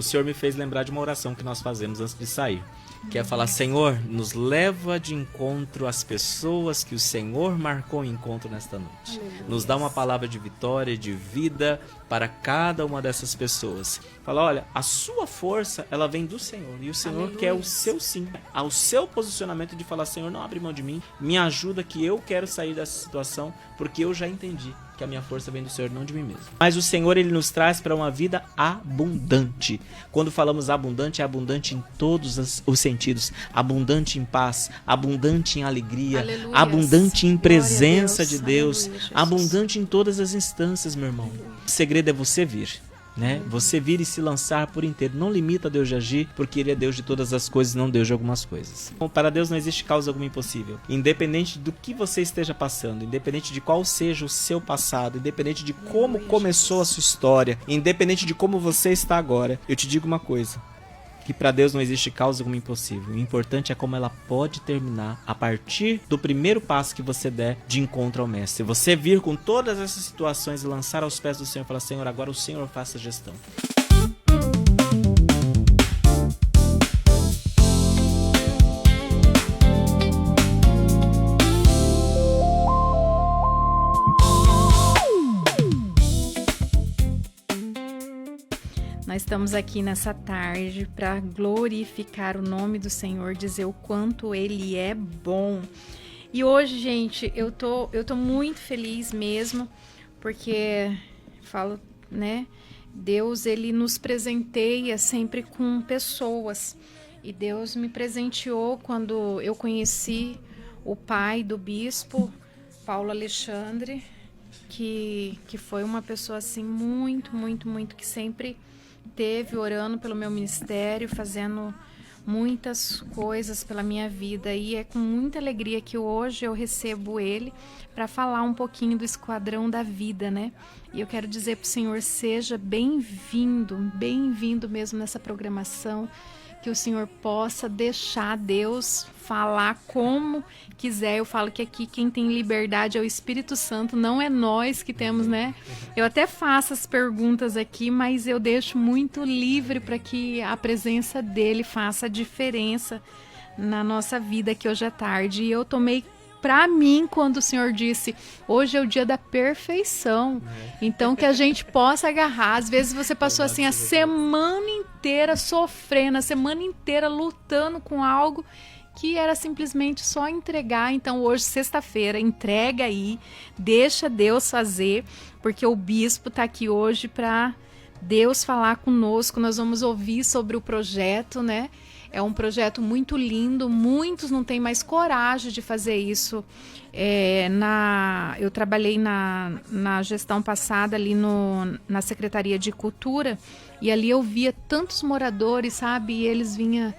o Senhor me fez lembrar de uma oração que nós fazemos antes de sair, que é falar: Senhor, nos leva de encontro às pessoas que o Senhor marcou em encontro nesta noite. Aleluia. Nos dá uma palavra de vitória, de vida para cada uma dessas pessoas. Fala: olha, a sua força, ela vem do Senhor, e o Senhor Aleluia. quer o seu sim, ao seu posicionamento de falar: Senhor, não abre mão de mim, me ajuda que eu quero sair dessa situação, porque eu já entendi que a minha força vem do Senhor, não de mim mesmo. Mas o Senhor, Ele nos traz para uma vida abundante. Quando falamos abundante, é abundante em todos os sentidos. Abundante em paz, abundante em alegria, Aleluias. abundante em presença de Deus, Aleluia, Jesus. abundante em todas as instâncias, meu irmão. O segredo é você vir. Né? Você vir e se lançar por inteiro. Não limita Deus de agir, porque Ele é Deus de todas as coisas, não Deus de algumas coisas. Então, para Deus não existe causa alguma impossível. Independente do que você esteja passando, independente de qual seja o seu passado, independente de como começou a sua história, independente de como você está agora, eu te digo uma coisa: que para Deus não existe causa alguma impossível. O importante é como ela pode terminar a partir do primeiro passo que você der de encontro ao Mestre. Você vir com todas essas situações e lançar aos pés do Senhor e falar: Senhor, agora o Senhor faça a gestão. Nós estamos aqui nessa tarde para glorificar o nome do Senhor, dizer o quanto Ele é bom. E hoje, gente, eu tô muito feliz mesmo, porque falo, né? Deus, Ele nos presenteia sempre com pessoas. E Deus me presenteou quando eu conheci o pai do bispo, Paulo Alexandre, que foi uma pessoa assim muito, muito, muito, que sempre teve orando pelo meu ministério, fazendo muitas coisas pela minha vida, e é com muita alegria que hoje eu recebo ele para falar um pouquinho do Esquadrão da Vida, né? E eu quero dizer para o Senhor: seja bem-vindo mesmo nessa programação, que o Senhor possa deixar Deus falar como quiser. Eu falo que aqui quem tem liberdade é o Espírito Santo, não é nós que temos, né? Eu até faço as perguntas aqui, mas eu deixo muito livre para que a presença dele faça a diferença na nossa vida aqui hoje à tarde. E eu tomei para mim quando o Senhor disse: hoje é o dia da perfeição. Então que a gente possa agarrar. Às vezes você passou assim a semana inteira sofrendo, a semana inteira lutando com algo que era simplesmente só entregar. Então hoje, sexta-feira, entrega aí, deixa Deus fazer, porque o bispo está aqui hoje para Deus falar conosco. Nós vamos ouvir sobre o projeto, né? É um projeto muito lindo, muitos não têm mais coragem de fazer isso. Eu trabalhei na gestão passada ali na Secretaria de Cultura, e ali eu via tantos moradores, sabe? E eles vinham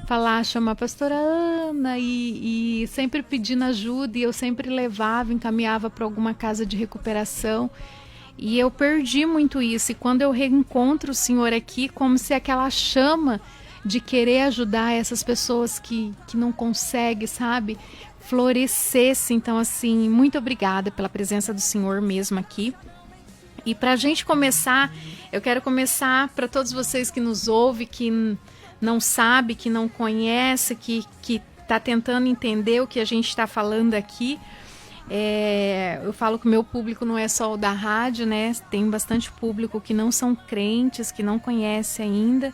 falar, chamar a pastora Ana e sempre pedindo ajuda, e eu sempre levava, encaminhava para alguma casa de recuperação. E eu perdi muito isso, e quando eu reencontro o Senhor aqui, como se aquela chama de querer ajudar essas pessoas que não conseguem, sabe, florescesse. Então, assim, muito obrigada pela presença do Senhor mesmo aqui. E para a gente começar, eu quero começar para todos vocês que nos ouvem, que não sabe, que não conhece, que está tentando entender o que a gente está falando aqui. Eu falo que o meu público não é só o da rádio, né? Tem bastante público que não são crentes, que não conhece ainda,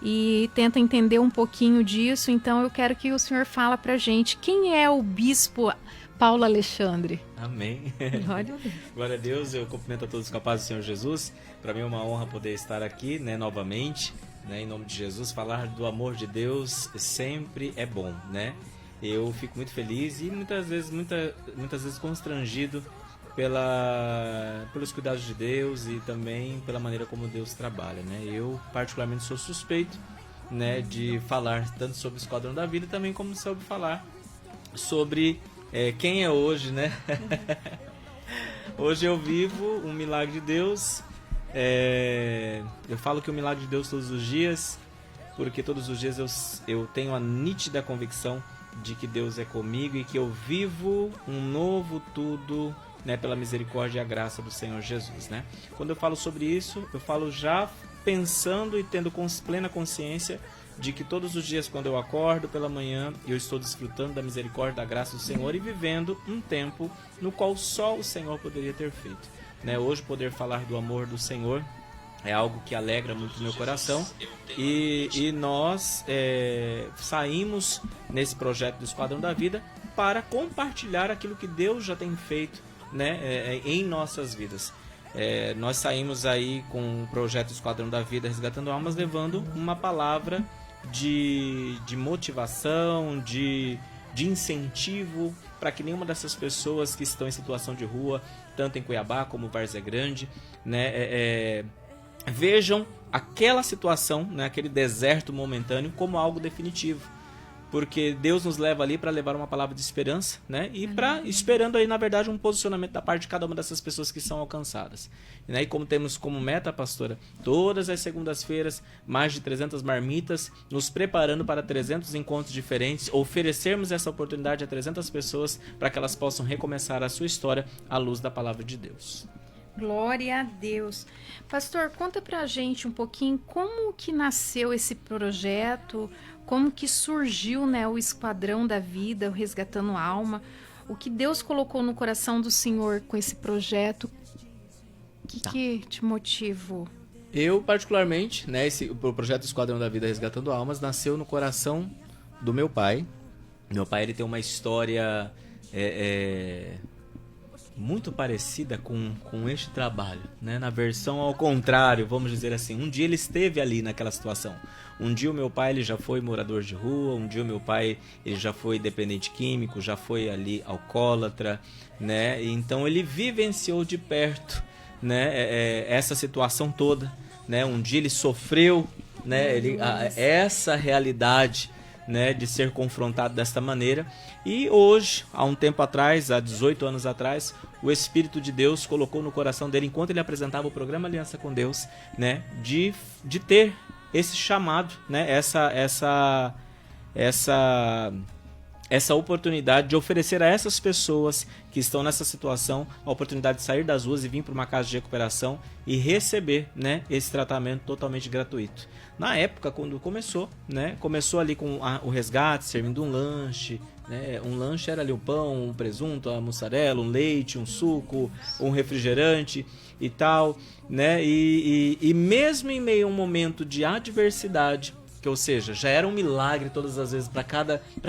e tenta entender um pouquinho disso. Então eu quero que o Senhor fala pra gente quem é o bispo Paulo Alexandre. Amém. Glória a Deus. Glória a Deus. Eu cumprimento a todos com a paz do Senhor Jesus. Para mim é uma honra poder estar aqui, né, novamente, né, em nome de Jesus. Falar do amor de Deus sempre é bom, né? Eu fico muito feliz e muitas vezes constrangido pelos cuidados de Deus e também pela maneira como Deus trabalha, né? Eu particularmente sou suspeito, né, de falar tanto sobre o Esquadrão da Vida, também como sobre falar sobre quem é hoje, né? Hoje eu vivo um milagre de Deus. Eu falo que o milagre de Deus todos os dias, porque todos os dias eu tenho a nítida convicção de que Deus é comigo e que eu vivo um novo tudo, né, pela misericórdia e a graça do Senhor Jesus, né? Quando eu falo sobre isso, eu falo já pensando e tendo plena consciência de que todos os dias quando eu acordo pela manhã, eu estou desfrutando da misericórdia, da graça do Senhor e vivendo um tempo no qual só o Senhor poderia ter feito. Né? Hoje poder falar do amor do Senhor é algo que alegra muito o meu coração e nós saímos nesse projeto do Esquadrão da Vida para compartilhar aquilo que Deus já tem feito, né, em nossas vidas. Nós saímos aí com o projeto Esquadrão da Vida Resgatando Almas, levando uma palavra de motivação, de incentivo para que nenhuma dessas pessoas que estão em situação de rua, tanto em Cuiabá como Várzea Grande, né, vejam aquela situação, né, aquele deserto momentâneo como algo definitivo. Porque Deus nos leva ali para levar uma palavra de esperança, né? E esperando aí, na verdade, um posicionamento da parte de cada uma dessas pessoas que são alcançadas. Né? E como temos como meta, pastora, todas as segundas-feiras, mais de 300 marmitas, nos preparando para 300 encontros diferentes, oferecermos essa oportunidade a 300 pessoas para que elas possam recomeçar a sua história à luz da palavra de Deus. Glória a Deus. Pastor, conta pra gente um pouquinho como que nasceu esse projeto, como que surgiu, né, o Esquadrão da Vida, o Resgatando Alma, o que Deus colocou no coração do Senhor com esse projeto, que te motivou? Eu, particularmente, né, o projeto Esquadrão da Vida Resgatando Almas nasceu no coração do meu pai. Meu pai, ele tem uma história muito parecida com este trabalho, né? Na versão ao contrário, vamos dizer assim. Um dia ele esteve ali naquela situação. Um dia o meu pai ele já foi morador de rua, um dia o meu pai ele já foi dependente químico, já foi ali alcoólatra, né? Então ele vivenciou de perto, né, essa situação toda, né? Um dia ele sofreu, né, essa realidade, né, de ser confrontado desta maneira. E hoje, há um tempo atrás, há 18 anos atrás, o Espírito de Deus colocou no coração dele, enquanto ele apresentava o programa Aliança com Deus, né, de ter esse chamado, né, essa oportunidade de oferecer a essas pessoas que estão nessa situação a oportunidade de sair das ruas e vir para uma casa de recuperação e receber, né, esse tratamento totalmente gratuito. Na época, quando começou, né, começou ali com o resgate, servindo um lanche, né, um lanche era ali o pão, um presunto, a mussarela, um leite, um suco, um refrigerante e tal, né, e mesmo em meio a um momento de adversidade, que, ou seja, já era um milagre todas as vezes para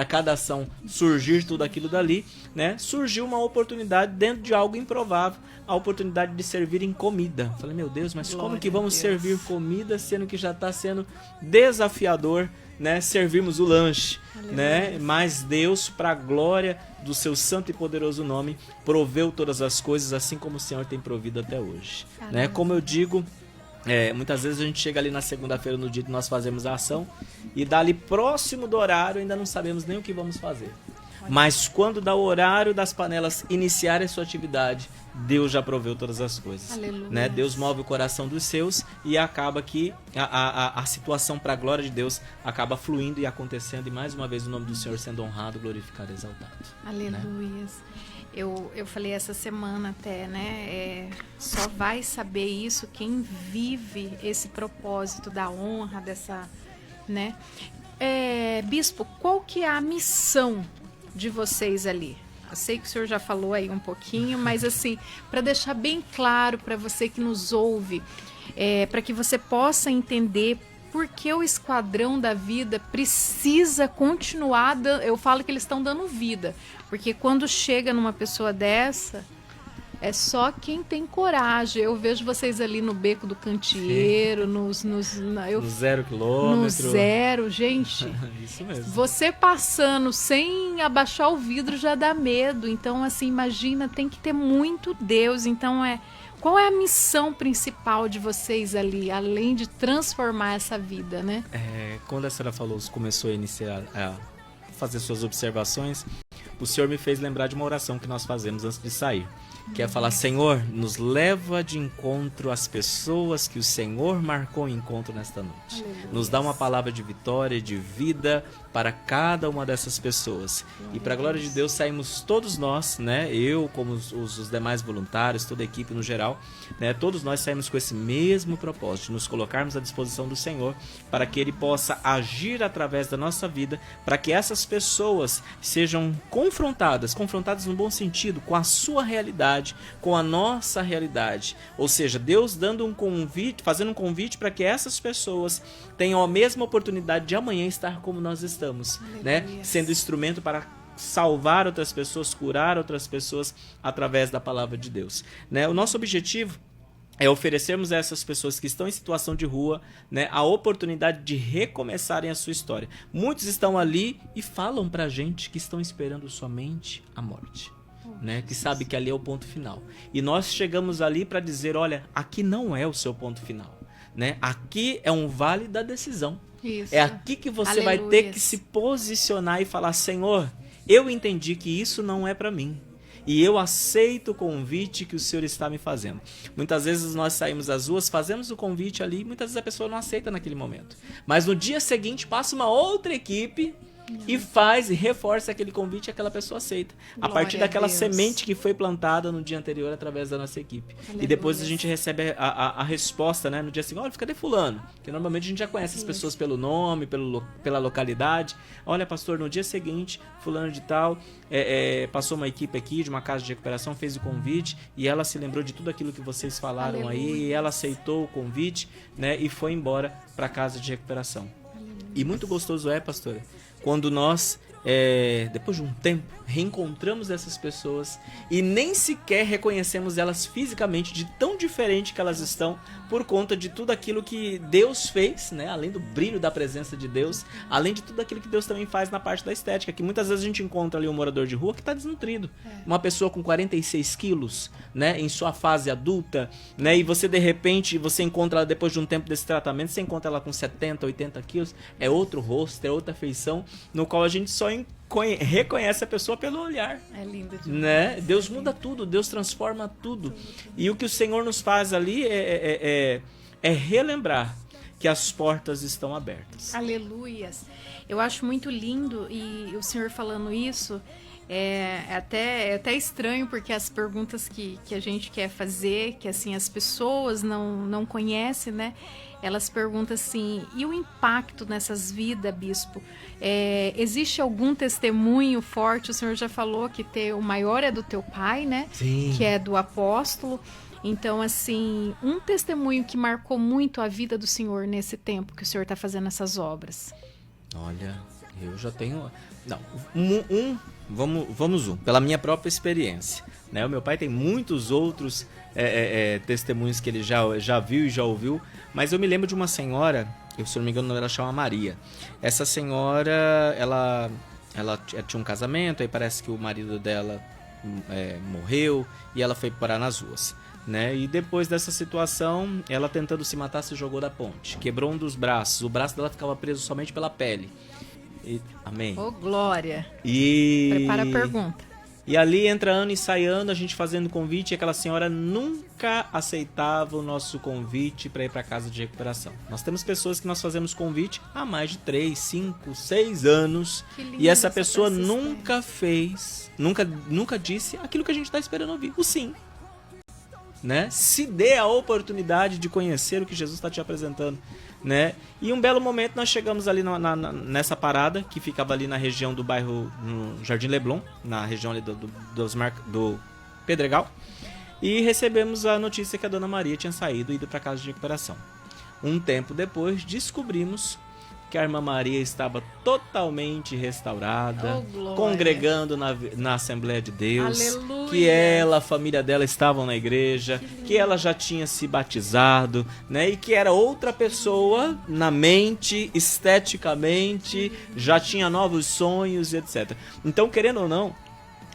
cada ação surgir tudo aquilo dali, né? Surgiu uma oportunidade dentro de algo improvável, a oportunidade de servir em comida. Falei, meu Deus, mas como que vamos servir comida sendo que já está sendo desafiador, né? Servirmos o lanche, né? Mas Deus, para a glória do seu santo e poderoso nome, proveu todas as coisas, assim como o Senhor tem provido até hoje, né? Como eu digo, muitas vezes a gente chega ali na segunda-feira, no dia que nós fazemos a ação, e dali próximo do horário ainda não sabemos nem o que vamos fazer. Mas quando dá o horário das panelas iniciarem a sua atividade, Deus já proveu todas as coisas. Né? Deus move o coração dos seus e acaba que a situação para a glória de Deus acaba fluindo e acontecendo, e mais uma vez o nome do Senhor sendo honrado, glorificado e exaltado. Aleluia. Né? Eu falei essa semana até, né? Só vai saber isso quem vive esse propósito da honra, dessa, né? Bispo, qual que é a missão de vocês ali? Eu sei que o senhor já falou aí um pouquinho, mas assim, para deixar bem claro para você que nos ouve, para que você possa entender por que o Esquadrão da Vida precisa continuar, eu falo que eles estão dando vida, porque quando chega numa pessoa dessa, é só quem tem coragem. Eu vejo vocês ali no Beco do Canteiro, no 0 quilômetro. No 0, gente. Isso mesmo. Você passando sem abaixar o vidro já dá medo. Então, assim, imagina, tem que ter muito Deus. Então, qual é a missão principal de vocês ali, além de transformar essa vida, né? Quando a senhora começou a fazer suas observações, o Senhor me fez lembrar de uma oração que nós fazemos antes de sair. que é falar, Senhor, nos leva de encontro às pessoas que o Senhor marcou em encontro nesta noite. Aleluia. Nos dá uma palavra de vitória, de vida para cada uma dessas pessoas. E para a glória de Deus saímos todos nós, né? Eu, como os demais voluntários, toda a equipe no geral, né? Todos nós saímos com esse mesmo propósito, de nos colocarmos à disposição do Senhor para que Ele possa agir através da nossa vida, para que essas pessoas sejam confrontadas no bom sentido, com a sua realidade, com a nossa realidade. Ou seja, Deus dando um convite, fazendo um convite para que essas pessoas tenham a mesma oportunidade de amanhã estar como nós estamos, né? Sendo instrumento para salvar outras pessoas, curar outras pessoas através da palavra de Deus, né? O nosso objetivo é oferecermos a essas pessoas que estão em situação de rua, né, a oportunidade de recomeçarem a sua história. Muitos estão ali e falam pra gente que estão esperando somente a morte, né, que sabe que ali é o ponto final. E nós chegamos ali para dizer, olha, aqui não é o seu ponto final, né? Aqui é um vale da decisão. Isso. É aqui que você vai ter que se posicionar e falar, Senhor, eu entendi que isso não é para mim. E eu aceito o convite que o Senhor está me fazendo. Muitas vezes nós saímos às ruas, fazemos o convite ali, e muitas vezes a pessoa não aceita naquele momento. Mas no dia seguinte passa uma outra equipe e faz e reforça aquele convite e aquela pessoa aceita. A partir daquela semente que foi plantada no dia anterior através da nossa equipe. Aleluia. E depois a gente recebe a resposta, né, no dia seguinte, olha, cadê fulano? Porque normalmente a gente já conhece as pessoas pelo nome, pela localidade. Olha, pastor, no dia seguinte, fulano de tal, passou uma equipe aqui de uma casa de recuperação, fez o convite e ela se lembrou de tudo aquilo que vocês falaram. Aleluia. Aí, e ela aceitou o convite, né, e foi embora para a casa de recuperação. Aleluia. E muito gostoso pastor, quando nós, depois de um tempo, reencontramos essas pessoas e nem sequer reconhecemos elas fisicamente, de tão diferente que elas estão, por conta de tudo aquilo que Deus fez, né? Além do brilho da presença de Deus, além de tudo aquilo que Deus também faz na parte da estética, que muitas vezes a gente encontra ali um morador de rua que está desnutrido, uma pessoa com 46 quilos, né? Em sua fase adulta, né? E você de repente, você encontra ela depois de um tempo desse tratamento, você encontra ela com 70, 80 quilos, é outro rosto, é outra feição, no qual a gente só reconhece a pessoa pelo olhar. É lindo demais. Né? Deus muda tudo, Deus transforma tudo. E o que o Senhor nos faz ali é relembrar que as portas estão abertas. Aleluias. Eu acho muito lindo, e o Senhor falando isso é até estranho, porque as perguntas que a gente quer fazer, que assim as pessoas não conhecem, né? Elas perguntam assim, e o impacto nessas vidas, bispo? Existe algum testemunho forte? O senhor já falou que o maior é do teu pai, né? Sim. Que é do apóstolo. Então, assim, um testemunho que marcou muito a vida do senhor nesse tempo que o senhor está fazendo essas obras. Olha, eu já tenho... Não, vamos pela minha própria experiência, né? O meu pai tem muitos outros testemunhos que ele já viu e já ouviu, mas eu me lembro de uma senhora, se não me engano ela chama Maria. Essa senhora, ela tinha um casamento, aí parece que o marido dela morreu e ela foi parar nas ruas, né? E depois dessa situação, ela tentando se matar, se jogou da ponte, quebrou um dos braços, o braço dela ficava preso somente pela pele. Amém. Oh, glória. Prepara a pergunta. E ali entra ano e sai ano, a gente fazendo convite, e aquela senhora nunca aceitava o nosso convite para ir para casa de recuperação. Nós temos pessoas que nós fazemos convite há mais de 3, 5, 6 anos, e essa pessoa nunca fez, nunca disse aquilo que a gente está esperando ouvir, o sim. Né? Se dê a oportunidade de conhecer o que Jesus está te apresentando, né? E um belo momento nós chegamos ali nessa parada que ficava ali na região do bairro, no Jardim Leblon, na região ali do Pedregal, e recebemos a notícia que a Dona Maria tinha saído e ido para casa de recuperação. Um tempo depois descobrimos que a irmã Maria estava totalmente restaurada, congregando na Assembleia de Deus, Aleluia. Que ela, a família dela estavam na igreja, que ela já tinha se batizado, né? E que era outra pessoa na mente, esteticamente, já tinha novos sonhos, etc. Então, querendo ou não,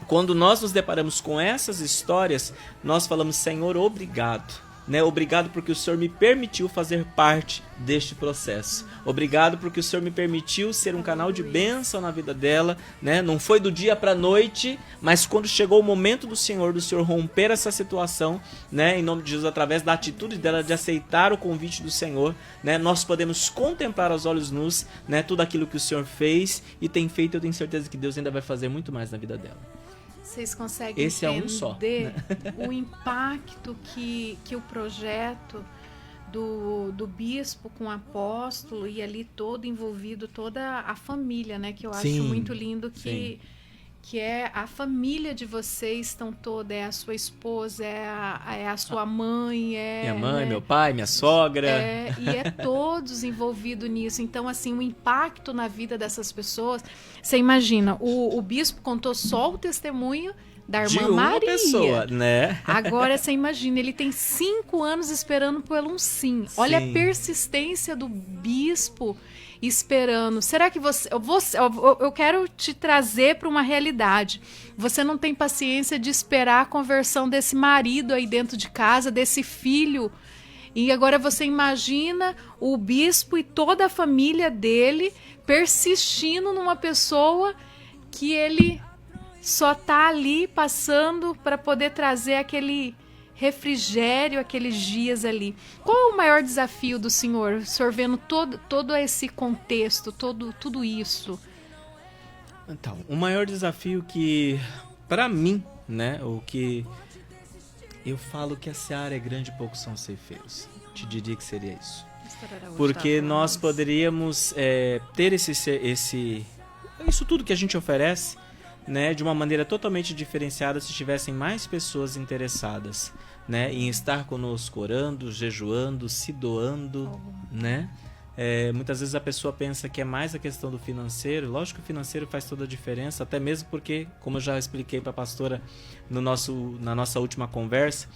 quando nós nos deparamos com essas histórias, nós falamos, Senhor, obrigado. né? Obrigado porque o Senhor me permitiu fazer parte deste processo. Obrigado porque o Senhor me permitiu ser um canal de bênção na vida dela, né? Não foi do dia para a noite, mas quando chegou o momento do Senhor romper essa situação, né? Em nome de Jesus, através da atitude dela de aceitar o convite do Senhor, né? Nós podemos contemplar aos olhos nus, né? Tudo aquilo que o Senhor fez e tem feito. Eu tenho certeza que Deus ainda vai fazer muito mais na vida dela. Vocês conseguem Esse entender é um só, né? o impacto que o projeto do bispo com o apóstolo e ali todo envolvido, toda a família, né? Que eu acho Sim, muito lindo que é a família de vocês estão toda, é a sua esposa, é a sua mãe, minha mãe, né? meu pai, minha sogra. E é todos envolvidos nisso. Então, assim, o impacto na vida dessas pessoas... Você imagina, o bispo contou só o testemunho da irmã de uma Maria. pessoa, né? Agora, você imagina, ele tem 5 anos esperando pelo um sim. Olha a persistência do bispo esperando. Será que eu quero te trazer para uma realidade. Você não tem paciência de esperar a conversão desse marido aí dentro de casa, desse filho. E agora você imagina o bispo e toda a família dele persistindo numa pessoa que ele só tá ali passando para poder trazer aquele refrigério, aqueles dias ali. Qual é o maior desafio do senhor? O senhor vendo todo esse contexto, tudo isso? Então, o maior desafio que, para mim, né, o que eu falo que a seara é grande e poucos são ceifeiros. Te diria que seria isso. Porque nós poderíamos ter isso tudo que a gente oferece, né, de uma maneira totalmente diferenciada se tivessem mais pessoas interessadas, né, em estar conosco orando, jejuando, se doando, né? Muitas vezes a pessoa pensa que é mais a questão do financeiro. Lógico que o financeiro faz toda a diferença, até mesmo porque, como eu já expliquei para a pastora na nossa última conversa,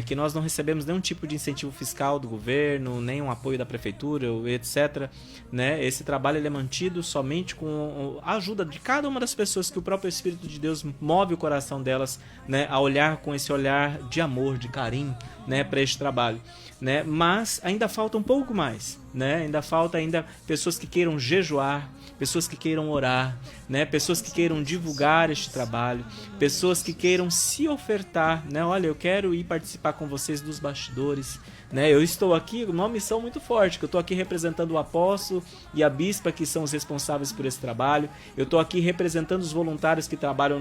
que nós não recebemos nenhum tipo de incentivo fiscal do governo, nem um apoio da prefeitura, etc. Né? Esse trabalho ele é mantido somente com a ajuda de cada uma das pessoas que o próprio Espírito de Deus move o coração delas, né, a olhar com esse olhar de amor, de carinho, né, para este trabalho. Né? Mas ainda falta um pouco mais, né? Ainda falta pessoas que queiram jejuar, pessoas que queiram orar, né? Pessoas que queiram divulgar este trabalho, pessoas que queiram se ofertar, né? Olha, eu quero ir participar com vocês dos bastidores, né? Eu estou aqui, uma missão muito forte, que eu estou aqui representando o apóstolo e a bispa, que são os responsáveis por esse trabalho. Eu estou aqui representando os voluntários que trabalham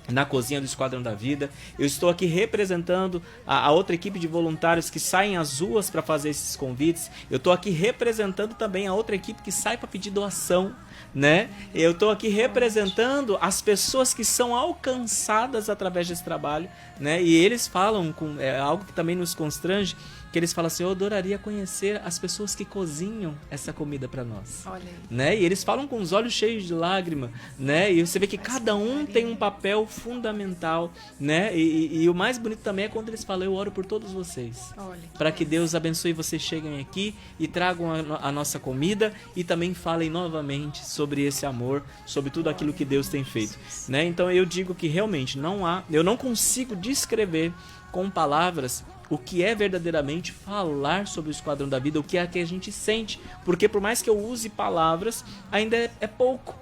na cozinha do Esquadrão da Vida. Eu estou aqui representando a outra equipe de voluntários que saem às ruas para fazer esses convites. Eu estou aqui representando também a outra equipe que sai para pedir doação, né? Eu estou aqui representando as pessoas que são alcançadas através desse trabalho, né? E eles falam algo que também nos constrange, que eles falam assim: eu adoraria conhecer as pessoas que cozinham essa comida para nós. Olha aí. Né? E eles falam com os olhos cheios de lágrima, né? E você vê que cada um tem um papel fundamental, né? E o mais bonito também é quando eles falam: eu oro por todos vocês, para que Deus abençoe vocês, cheguem aqui e tragam a nossa comida e também falem novamente sobre esse amor, sobre tudo aquilo que Deus tem feito, né? Então eu digo que realmente eu não consigo descrever com palavras o que é verdadeiramente falar sobre o Esquadrão da Vida, o que é que a gente sente, porque por mais que eu use palavras, ainda é pouco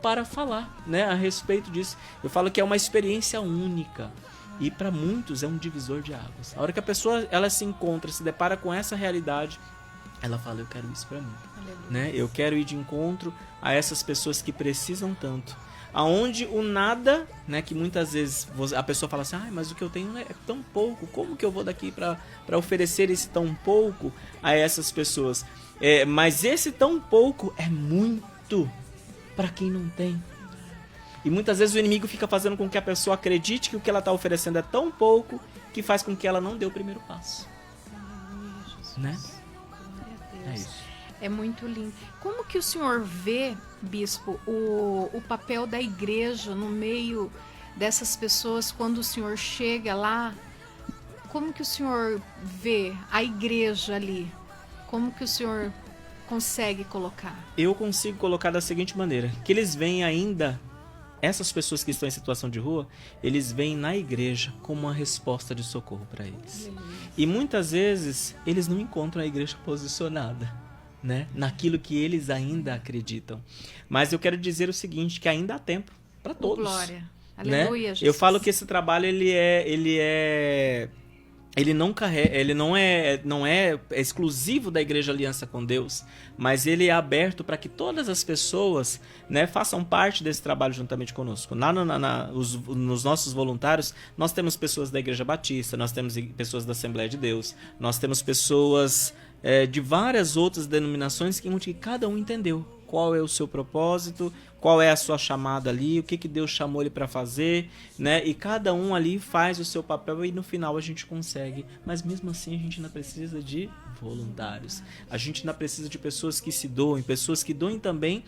para falar, né, a respeito disso. Eu falo que é uma experiência única e para muitos é um divisor de águas. A hora que a pessoa ela se encontra, se depara com essa realidade, ela fala: eu quero isso para mim, né? Eu quero ir de encontro a essas pessoas que precisam tanto. Aonde o nada, né, que muitas vezes a pessoa fala assim: mas o que eu tenho é tão pouco, como que eu vou daqui para oferecer esse tão pouco a essas pessoas? Mas esse tão pouco é muito para quem não tem. E muitas vezes o inimigo fica fazendo com que a pessoa acredite que o que ela está oferecendo é tão pouco que faz com que ela não dê o primeiro passo. Né? É isso. É muito lindo. Como que o senhor vê, bispo, o papel da igreja no meio dessas pessoas quando o senhor chega lá? Como que o senhor vê a igreja ali? Como que o senhor consegue colocar? Eu consigo colocar da seguinte maneira: que eles veem ainda essas pessoas que estão em situação de rua, eles vêm na igreja como uma resposta de socorro para eles. E muitas vezes eles não encontram a igreja posicionada, né, naquilo que eles ainda acreditam. Mas eu quero dizer o seguinte, que ainda há tempo para todos. Glória. Né? Aleluia, Jesus. Eu falo que esse trabalho ele não é exclusivo da Igreja Aliança com Deus, mas ele é aberto para que todas as pessoas, né, façam parte desse trabalho juntamente conosco. Nos nossos voluntários, nós temos pessoas da Igreja Batista, nós temos pessoas da Assembleia de Deus, nós temos pessoas de várias outras denominações que cada um entendeu qual é o seu propósito, qual é a sua chamada ali, o que Deus chamou ele para fazer, né? E cada um ali faz o seu papel e no final a gente consegue. Mas mesmo assim a gente ainda precisa de voluntários. A gente ainda precisa de pessoas que se doem, pessoas que doem também,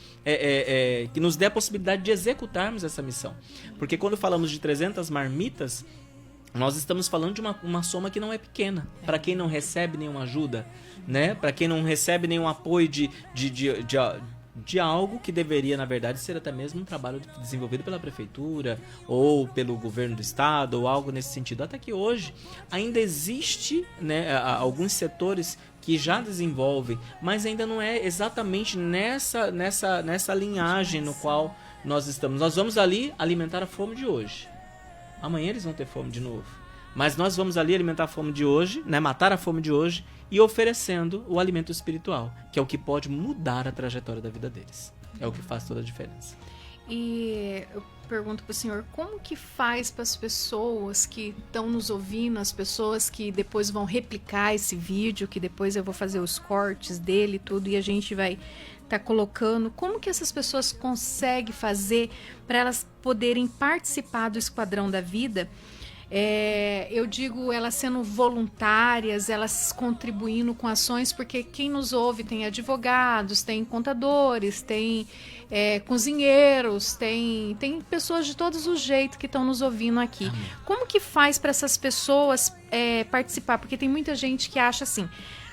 que nos dê a possibilidade de executarmos essa missão. Porque quando falamos de 300 marmitas, nós estamos falando de uma soma que não é pequena. Para quem não recebe nenhuma ajuda, né? Para quem não recebe nenhum apoio de algo que deveria, na verdade, ser até mesmo um trabalho desenvolvido pela prefeitura ou pelo governo do estado ou algo nesse sentido. Até que hoje ainda existe, né, alguns setores que já desenvolvem, mas ainda não é exatamente nessa linhagem no qual nós estamos. Nós vamos ali alimentar a fome de hoje. Amanhã eles vão ter fome de novo. Mas nós vamos ali alimentar a fome de hoje, né, matar a fome de hoje e oferecendo o alimento espiritual, que é o que pode mudar a trajetória da vida deles. É o que faz toda a diferença. E eu pergunto para o senhor, como que faz para as pessoas que estão nos ouvindo, as pessoas que depois vão replicar esse vídeo, que depois eu vou fazer os cortes dele e tudo, e a gente vai estar colocando, como que essas pessoas conseguem fazer para elas poderem participar do Esquadrão da Vida? Eu digo elas sendo voluntárias, elas contribuindo com ações, porque quem nos ouve tem advogados, tem contadores, tem cozinheiros, tem pessoas de todos os jeitos que estão nos ouvindo aqui. Como que faz para essas pessoas participar? Porque tem muita gente que acha assim,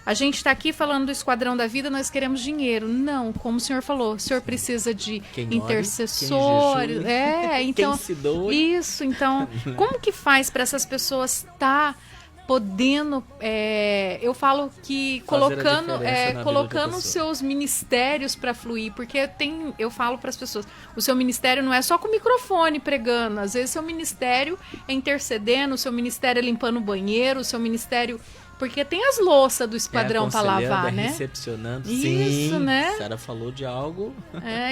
a gente está aqui falando do Esquadrão da Vida, nós queremos dinheiro. Não, como o senhor falou, o senhor precisa de intercessores. Então, quem se doe. Isso, então, como que faz para essas pessoas estar podendo, eu falo que colocando os seus ministérios para fluir, porque eu falo para as pessoas, o seu ministério não é só com o microfone pregando, às vezes seu ministério é intercedendo, o seu ministério é limpando o banheiro, o seu ministério... Porque tem as louças do esquadrão para lavar, né? Recepcionando. Isso, sim, né? A Sara falou de algo.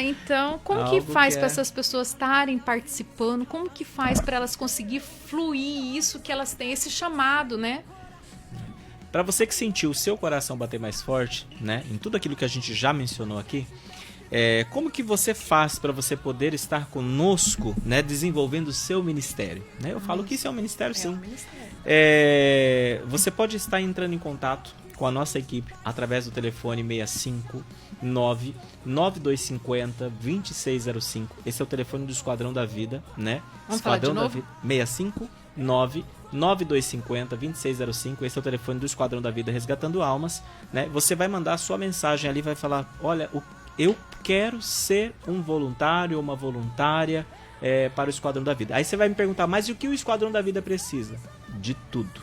Então, como que faz para essas pessoas estarem participando? Como que faz para elas conseguir fluir isso que elas têm, esse chamado, né? Para você que sentiu o seu coração bater mais forte, né? Em tudo aquilo que a gente já mencionou aqui, como que você faz para você poder estar conosco, né, desenvolvendo o seu ministério? Né? Eu falo que isso é um ministério, sim. Um ministério. Você pode estar entrando em contato com a nossa equipe através do telefone 659 9250 2605. Esse é o telefone do Esquadrão da Vida, né? Vamos Esquadrão falar de novo? Da Vida 659 9250 2605. Esse é o telefone do Esquadrão da Vida Resgatando Almas, né? Você vai mandar a sua mensagem ali, vai falar, olha, eu quero ser um voluntário ou uma voluntária para o Esquadrão da Vida. Aí você vai me perguntar, mas e o que o Esquadrão da Vida precisa? De tudo.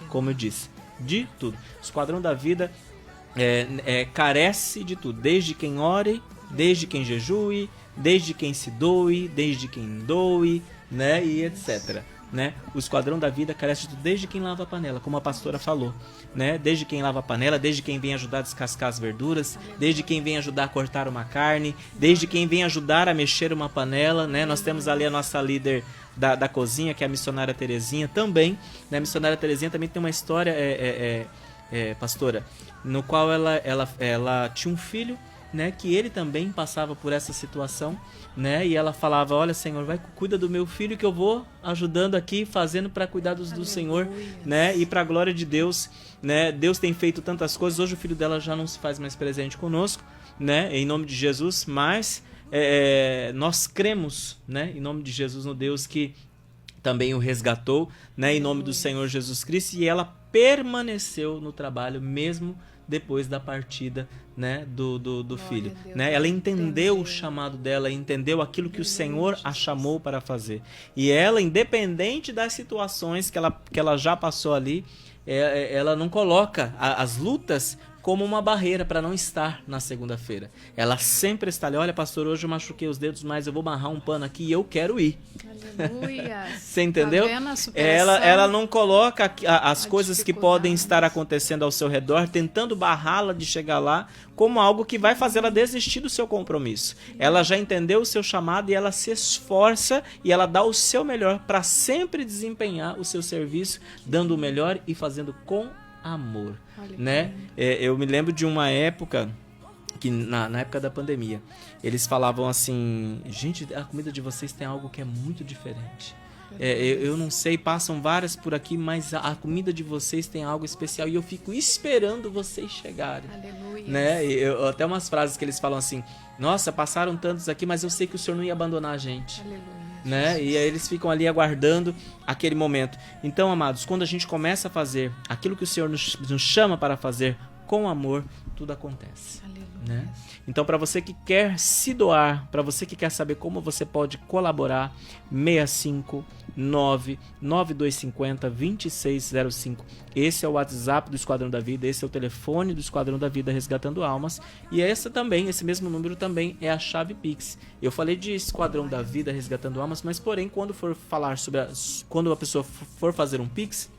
Como eu disse, de tudo. O Esquadrão da Vida carece de tudo. Desde quem ore, desde quem jejue, desde quem se doe, desde quem doe, né? E etc. Né? O Esquadrão da Vida carece de tudo, desde quem lava a panela, como a pastora falou, né? Desde quem lava a panela, desde quem vem ajudar a descascar as verduras, desde quem vem ajudar a cortar uma carne, desde quem vem ajudar a mexer uma panela, né? Nós temos ali a nossa líder da cozinha, que é a missionária Terezinha também, né? A missionária Terezinha também tem uma história, pastora, no qual ela tinha um filho, né, que ele também passava por essa situação, né, e ela falava, olha, Senhor, cuida do meu filho que eu vou ajudando aqui, fazendo para cuidar do Senhor, né, e para a glória de Deus, né, Deus tem feito tantas coisas, hoje o filho dela já não se faz mais presente conosco, né, em nome de Jesus, mas nós cremos, né, em nome de Jesus, no Deus que também o resgatou, né, em nome do Senhor Jesus Cristo, e ela permaneceu no trabalho mesmo depois da partida, né, do filho. Deus, Né? Ela entendeu o entendeu. chamado dela, entendeu aquilo que o Senhor a chamou para fazer. E ela, independente das situações que ela já passou ali, ela não coloca as lutas como uma barreira para não estar na segunda-feira. Ela sempre está ali, olha, pastor, hoje eu machuquei os dedos, mas eu vou amarrar um pano aqui e eu quero ir. Aleluia. Você entendeu? Tá vendo a superação? Ela não coloca as coisas que podem dificuldades. estar acontecendo ao seu redor, tentando barrá-la de chegar lá, como algo que vai fazer ela desistir do seu compromisso. Ela já entendeu o seu chamado e ela se esforça e ela dá o seu melhor para sempre desempenhar o seu serviço, dando o melhor e fazendo com amor. Olha Né? Eu me lembro de uma época que na época da pandemia eles falavam assim, gente, a comida de vocês tem algo que é muito diferente. Eu não sei, passam várias por aqui, mas a comida de vocês tem algo especial e eu fico esperando vocês chegarem. Aleluia. Né? Até umas frases que eles falam assim, nossa, passaram tantos aqui, mas eu sei que o Senhor não ia abandonar a gente. Aleluia. Né? E aí eles ficam ali aguardando aquele momento. Então, amados, quando a gente começa a fazer aquilo que o Senhor nos chama para fazer com amor, tudo acontece. Aleluia. Né? Então, para você que quer se doar, para você que quer saber como você pode colaborar, 659-9250-2605. Esse é o WhatsApp do Esquadrão da Vida, esse é o telefone do Esquadrão da Vida Resgatando Almas. E esse mesmo número também é a chave Pix. Eu falei de Esquadrão da Vida Resgatando Almas, mas porém, quando for falar quando a pessoa for fazer um Pix,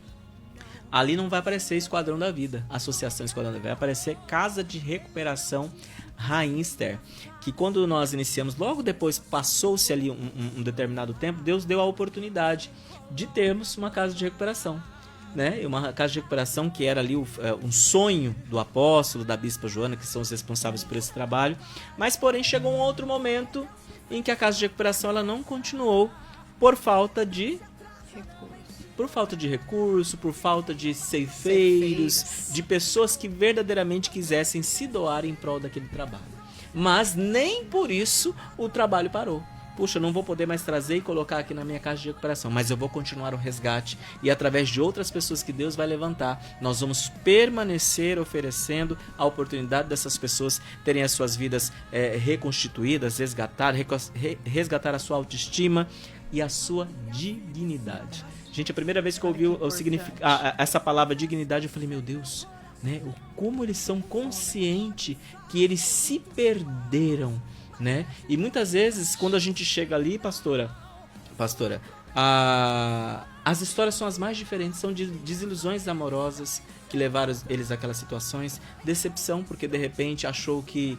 ali não vai aparecer Esquadrão da Vida, Associação Esquadrão da Vida, vai aparecer Casa de Recuperação Rainha Esther, que quando nós iniciamos, logo depois passou-se ali um determinado tempo, Deus deu a oportunidade de termos uma casa de recuperação, né? Uma casa de recuperação que era ali um sonho do apóstolo, da bispa Joana, que são os responsáveis por esse trabalho, mas porém chegou um outro momento em que a casa de recuperação ela não continuou por falta de recurso, por falta de ceifeiros, de pessoas que verdadeiramente quisessem se doar em prol daquele trabalho. Mas nem por isso o trabalho parou. Puxa, eu não vou poder mais trazer e colocar aqui na minha casa de recuperação, mas eu vou continuar o resgate e através de outras pessoas que Deus vai levantar, nós vamos permanecer oferecendo a oportunidade dessas pessoas terem as suas vidas reconstituídas, resgatar a sua autoestima e a sua dignidade. Gente, a primeira vez que eu ouvi essa palavra dignidade, eu falei, meu Deus, né? Como eles são conscientes que eles se perderam, né? E muitas vezes, quando a gente chega ali, pastora, as histórias são as mais diferentes, são de desilusões amorosas que levaram eles àquelas situações, decepção, porque de repente achou que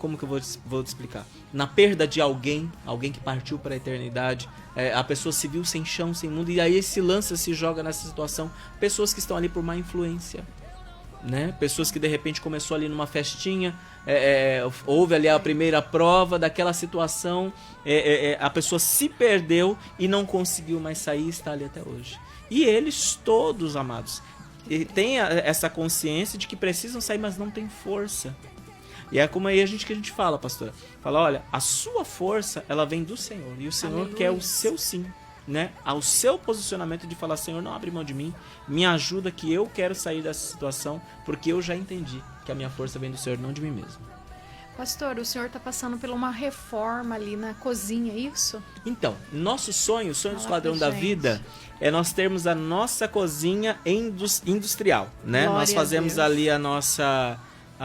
como que eu vou te explicar? Na perda de alguém que partiu para a eternidade, a pessoa se viu sem chão, sem mundo, e aí se joga nessa situação. Pessoas que estão ali por má influência, né? Pessoas que de repente começou ali numa festinha, houve ali a primeira prova daquela situação, a pessoa se perdeu e não conseguiu mais sair e está ali até hoje. E eles todos, amados, têm essa consciência de que precisam sair, mas não têm força. E é como aí que a gente fala, pastora. Fala, olha, a sua força, ela vem do Senhor. E o Senhor quer o seu sim, né? Ao seu posicionamento de falar, Senhor, não abre mão de mim. Me ajuda que eu quero sair dessa situação, porque eu já entendi que a minha força vem do Senhor, não de mim mesmo. Pastor, o senhor está passando por uma reforma ali na cozinha, é isso? Então, nosso sonho, o sonho do Esquadrão da Vida, é nós termos a nossa cozinha industrial, né? Glória nós fazemos a Deus. ali a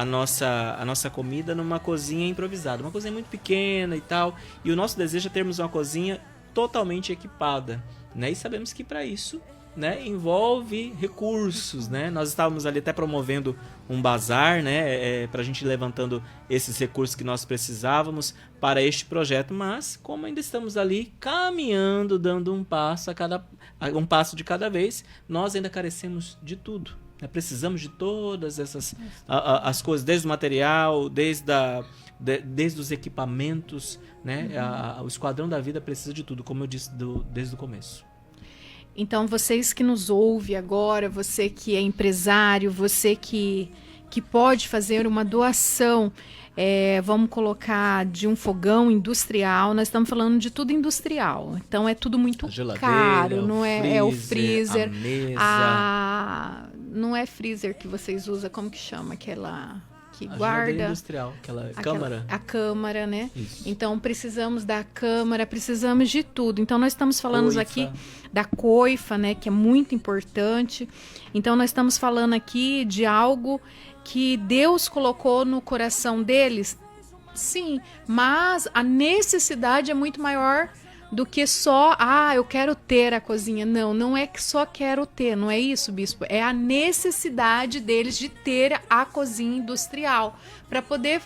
nossa comida numa cozinha improvisada, uma cozinha muito pequena e tal, e o nosso desejo é termos uma cozinha totalmente equipada, né? E sabemos que para isso, né, envolve recursos, né? Nós estávamos ali até promovendo um bazar, né, para a gente ir levantando esses recursos que nós precisávamos para este projeto, mas como ainda estamos ali caminhando, dando um passo de cada vez, nós ainda carecemos de tudo. Precisamos de todas essas as coisas, desde o material, desde os equipamentos, né? O Esquadrão da Vida precisa de tudo, como eu disse desde o começo. Então, vocês que nos ouvem agora, você que é empresário, você que pode fazer uma doação, vamos colocar de um fogão industrial, nós estamos falando de tudo industrial, então é tudo muito caro, não é? O freezer, a mesa, não é freezer que vocês usam, como que chama? Aquela que A guarda... geladeira industrial, câmara. A câmara, né? Isso. Então, precisamos da câmara, precisamos de tudo. Então, nós estamos falando Coifa. aqui da coifa, né? Que é muito importante. Então, nós estamos falando aqui de algo que Deus colocou no coração deles. Sim, mas a necessidade é muito maior do que só, eu quero ter a cozinha. Não, não é que só quero ter, não é isso, bispo. É a necessidade deles de ter a cozinha industrial para poder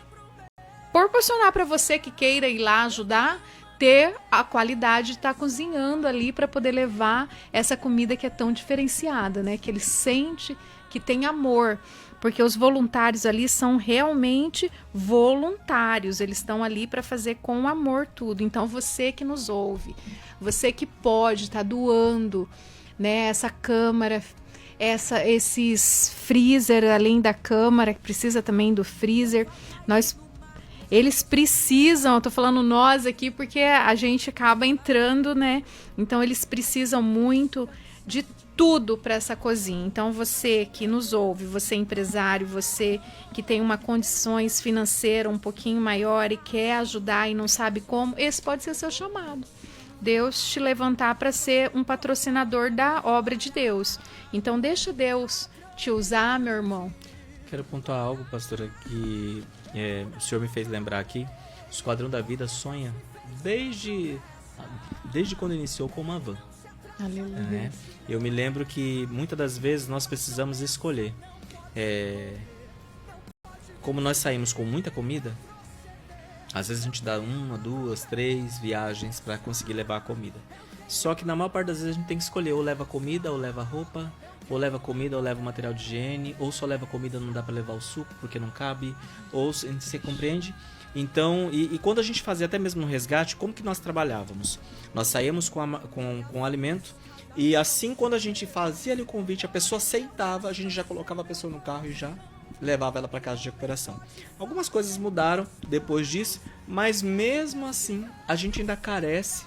proporcionar para você que queira ir lá ajudar, ter a qualidade de estar cozinhando ali para poder levar essa comida que é tão diferenciada, né? Que ele sente que tem amor. Porque os voluntários ali são realmente voluntários, eles estão ali para fazer com amor tudo. Então você que nos ouve, você que pode estar doando, né, essa câmara, esses freezer, além da câmara, que precisa também do freezer, eles precisam, eu tô falando nós aqui porque a gente acaba entrando, né? Então eles precisam muito de tudo para essa cozinha. Então você que nos ouve, você empresário, você que tem uma condições financeiras um pouquinho maior e quer ajudar e não sabe como, esse pode ser seu chamado. Deus te levantar para ser um patrocinador da obra de Deus. Então deixa Deus te usar, meu irmão. Quero pontuar algo, pastora, que o senhor me fez lembrar aqui. O Esquadrão da Vida sonha desde quando iniciou com uma van. Aleluia. Eu me lembro que muitas das vezes nós precisamos escolher. Como nós saímos com muita comida, às vezes a gente dá 1, 2, 3 viagens para conseguir levar a comida. Só que na maior parte das vezes a gente tem que escolher, ou leva comida, ou leva roupa, ou leva comida, ou leva material de higiene, ou só leva comida, não dá para levar o suco porque não cabe, ou você compreende? Então, e quando a gente fazia até mesmo no resgate, como que nós trabalhávamos? Nós saíamos com alimento, e assim quando a gente fazia ali o convite, a pessoa aceitava, a gente já colocava a pessoa no carro e já levava ela para casa de recuperação. Algumas coisas mudaram depois disso, mas mesmo assim a gente ainda carece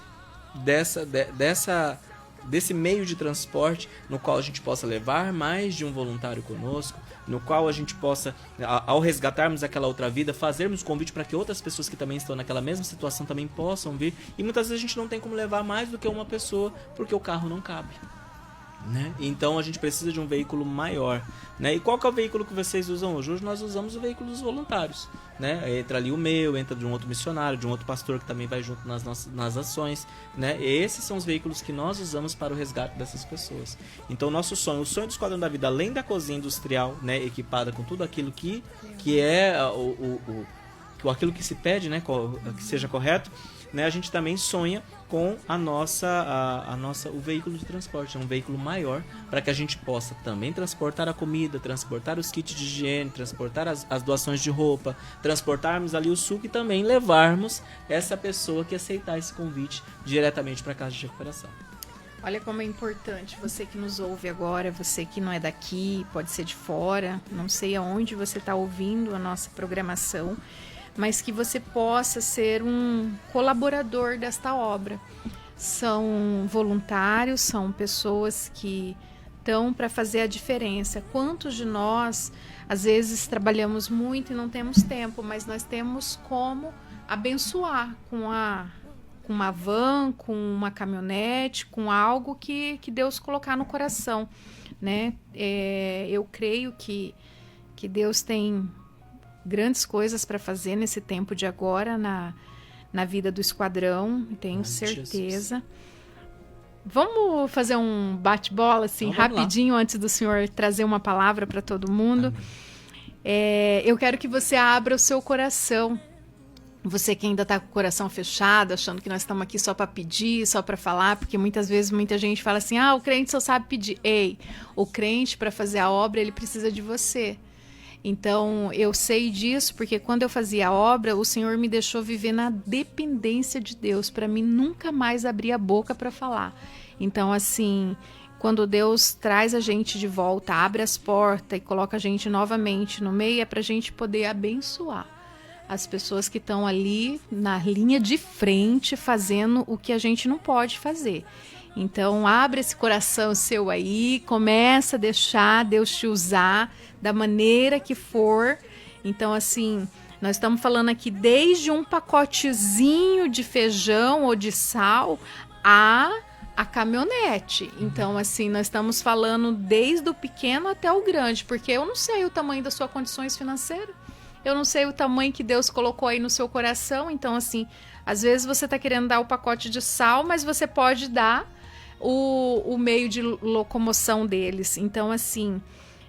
desse meio de transporte no qual a gente possa levar mais de um voluntário conosco, no qual a gente possa, ao resgatarmos aquela outra vida, fazermos convite para que outras pessoas que também estão naquela mesma situação também possam vir. E muitas vezes a gente não tem como levar mais do que uma pessoa porque o carro não cabe, né? Então a gente precisa de um veículo maior, né? E qual que é o veículo que vocês usam hoje? Hoje nós usamos o veículo dos voluntários, né? Entra ali o meu, entra de um outro missionário, de um outro pastor que também vai junto nas ações, né? E esses são os veículos que nós usamos para o resgate dessas pessoas. Então o sonho do Esquadrão da Vida, além da cozinha industrial, né, equipada com tudo aquilo que é aquilo que se pede, né, que seja correto, né, a gente também sonha com o veículo de transporte, um veículo maior, para que a gente possa também transportar a comida, transportar os kits de higiene, transportar as doações de roupa, transportarmos ali o suco e também levarmos essa pessoa que aceitar esse convite diretamente para a casa de recuperação. Olha como é importante, você que nos ouve agora, você que não é daqui, pode ser de fora, não sei aonde você está ouvindo a nossa programação, mas que você possa ser um colaborador desta obra. São voluntários, são pessoas que estão para fazer a diferença. Quantos de nós, às vezes, trabalhamos muito e não temos tempo, mas nós temos como abençoar com uma van, com uma caminhonete, com algo que Deus colocar no coração, né? Eu creio que Deus tem grandes coisas para fazer nesse tempo de agora na vida do Esquadrão, tenho certeza. Jesus. Vamos fazer um bate-bola assim, então, rapidinho, antes do senhor trazer uma palavra para todo mundo. Eu quero que você abra o seu coração. Você que ainda está com o coração fechado, achando que nós estamos aqui só para pedir, só para falar, porque muitas vezes muita gente fala assim, o crente só sabe pedir. Ei, o crente, para fazer a obra, ele precisa de você. Então, eu sei disso porque quando eu fazia a obra, o Senhor me deixou viver na dependência de Deus, para mim nunca mais abrir a boca para falar. Então, assim, quando Deus traz a gente de volta, abre as portas e coloca a gente novamente no meio, é para a gente poder abençoar as pessoas que estão ali na linha de frente fazendo o que a gente não pode fazer. Então, abre esse coração seu aí, começa a deixar Deus te usar da maneira que for. Então, assim, nós estamos falando aqui desde um pacotezinho de feijão ou de sal a caminhonete. Então, assim, nós estamos falando desde o pequeno até o grande, porque eu não sei o tamanho das suas condições financeiras, eu não sei o tamanho que Deus colocou aí no seu coração. Então, assim, às vezes você está querendo dar o pacote de sal, mas você pode dar o meio de locomoção deles. Então, assim,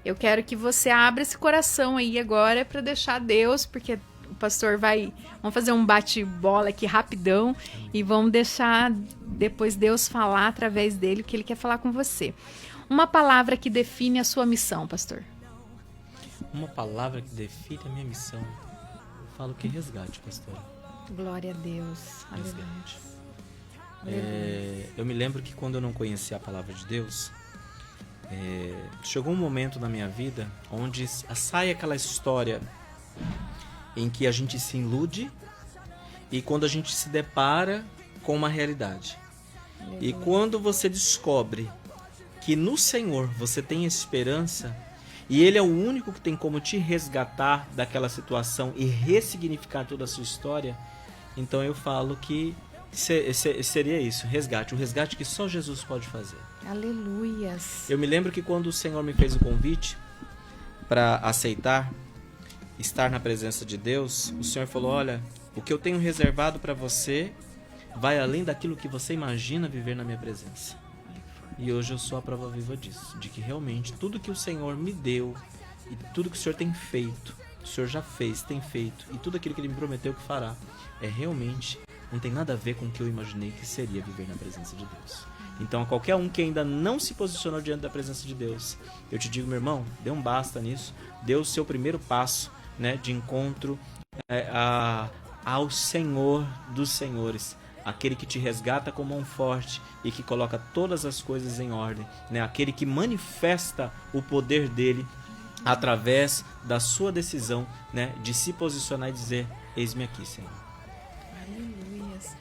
eu quero que você abra esse coração aí agora para deixar Deus, porque o pastor vamos fazer um bate-bola aqui rapidão e vamos deixar depois Deus falar através dele o que ele quer falar com você. Uma palavra que define a sua missão, pastor. Uma palavra que define a minha missão. Eu falo que resgate, pastor. Glória a Deus. Resgate. Eu me lembro que quando eu não conhecia a palavra de Deus, chegou um momento na minha vida onde sai aquela história em que a gente se ilude e quando a gente se depara com uma realidade. E quando você descobre que no Senhor você tem esperança e Ele é o único que tem como te resgatar daquela situação e ressignificar toda a sua história, então eu falo que seria isso, resgate. O resgate que só Jesus pode fazer. Aleluias. Eu me lembro que quando o Senhor me fez o convite para aceitar estar na presença de Deus, o Senhor falou: olha, o que eu tenho reservado para você vai além daquilo que você imagina viver na minha presença. E hoje eu sou a prova viva disso, de que realmente tudo que o Senhor me deu e tudo que o Senhor tem feito, o Senhor já fez, tem feito, e tudo aquilo que Ele me prometeu que fará, realmente não tem nada a ver com o que eu imaginei que seria viver na presença de Deus. Então, a qualquer um que ainda não se posicionou diante da presença de Deus, eu te digo, meu irmão, dê um basta nisso, dê o seu primeiro passo, né, de encontro ao Senhor dos Senhores, aquele que te resgata com mão forte e que coloca todas as coisas em ordem, né, aquele que manifesta o poder dele através da sua decisão, né, de se posicionar e dizer: eis-me aqui, Senhor. Aleluias.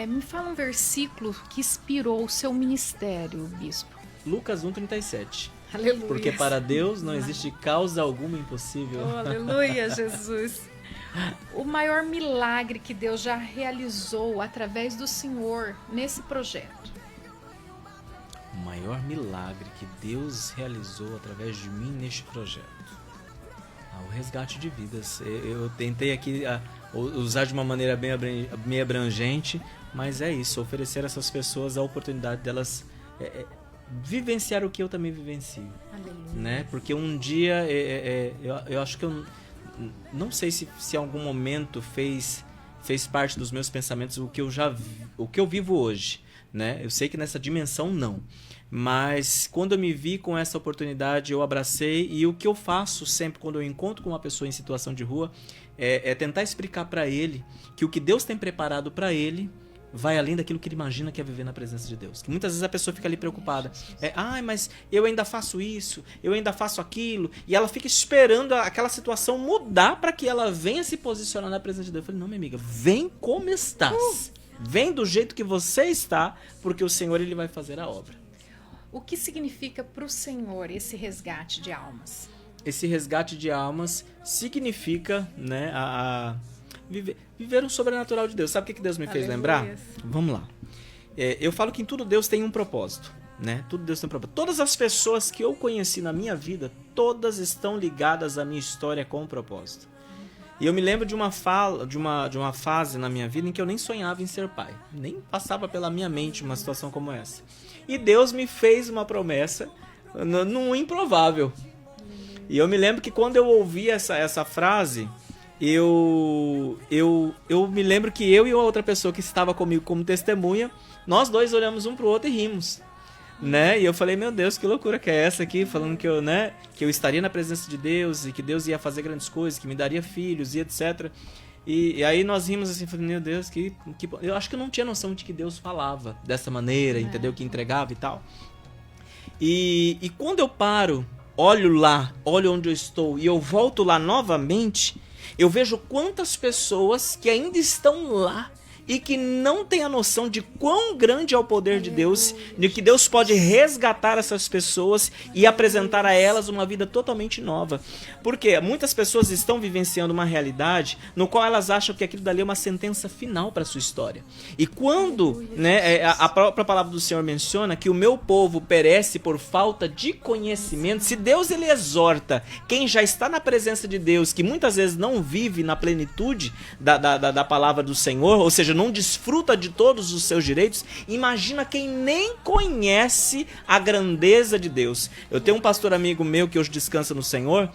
Me fala um versículo que inspirou o seu ministério, bispo. Lucas 1:37. Aleluia. Porque para Deus não existe causa alguma impossível. Oh, aleluia, Jesus. O maior milagre que Deus já realizou através do Senhor nesse projeto. O maior milagre que Deus realizou através de mim neste projeto. O resgate de vidas. Eu tentei aqui usar de uma maneira bem abrangente, mas é isso, oferecer a essas pessoas a oportunidade delas vivenciar o que eu também vivencio. Aleluia. Né? Porque um dia eu acho que eu não sei se em algum momento fez parte dos meus pensamentos o que eu vivo hoje, né? Eu sei que nessa dimensão não, mas quando eu me vi com essa oportunidade eu abracei, e o que eu faço sempre quando eu encontro com uma pessoa em situação de rua é tentar explicar para ele que o que Deus tem preparado para ele vai além daquilo que ele imagina que é viver na presença de Deus. Que muitas vezes a pessoa fica ali preocupada. Mas eu ainda faço isso, eu ainda faço aquilo. E ela fica esperando aquela situação mudar para que ela venha se posicionar na presença de Deus. Eu falei: não, minha amiga, vem como estás. Vem do jeito que você está, porque o Senhor ele vai fazer a obra. O que significa para o Senhor esse resgate de almas? Esse resgate de almas significa, né, viver o sobrenatural de Deus. Sabe o que Deus me fez lembrar? Vamos lá. Eu falo que em tudo Deus tem um propósito, né? Tudo Deus tem um propósito. Todas as pessoas que eu conheci na minha vida, todas estão ligadas à minha história com um propósito. E eu me lembro de uma fase na minha vida em que eu nem sonhava em ser pai. Nem passava pela minha mente uma situação como essa. E Deus me fez uma promessa no improvável. E eu me lembro que quando eu ouvi essa frase, eu me lembro que eu e outra pessoa que estava comigo como testemunha, nós dois olhamos um pro outro e rimos, né? E eu falei: meu Deus, que loucura que é essa aqui, falando que eu estaria na presença de Deus e que Deus ia fazer grandes coisas, que me daria filhos e etc. E aí nós rimos assim, falando: meu Deus, que eu acho que eu não tinha noção de que Deus falava dessa maneira, entendeu? Que entregava e tal. E quando eu paro, olho onde eu estou e eu volto lá novamente, eu vejo quantas pessoas que ainda estão lá e que não tem a noção de quão grande é o poder de Deus, de que Deus pode resgatar essas pessoas e apresentar a elas uma vida totalmente nova. Porque muitas pessoas estão vivenciando uma realidade no qual elas acham que aquilo dali é uma sentença final para a sua história. E quando, né, a própria palavra do Senhor menciona que o meu povo perece por falta de conhecimento, se Deus ele exorta quem já está na presença de Deus, que muitas vezes não vive na plenitude da palavra do Senhor, ou seja, não desfruta de todos os seus direitos, imagina quem nem conhece a grandeza de Deus. Eu tenho um pastor amigo meu que hoje descansa no Senhor,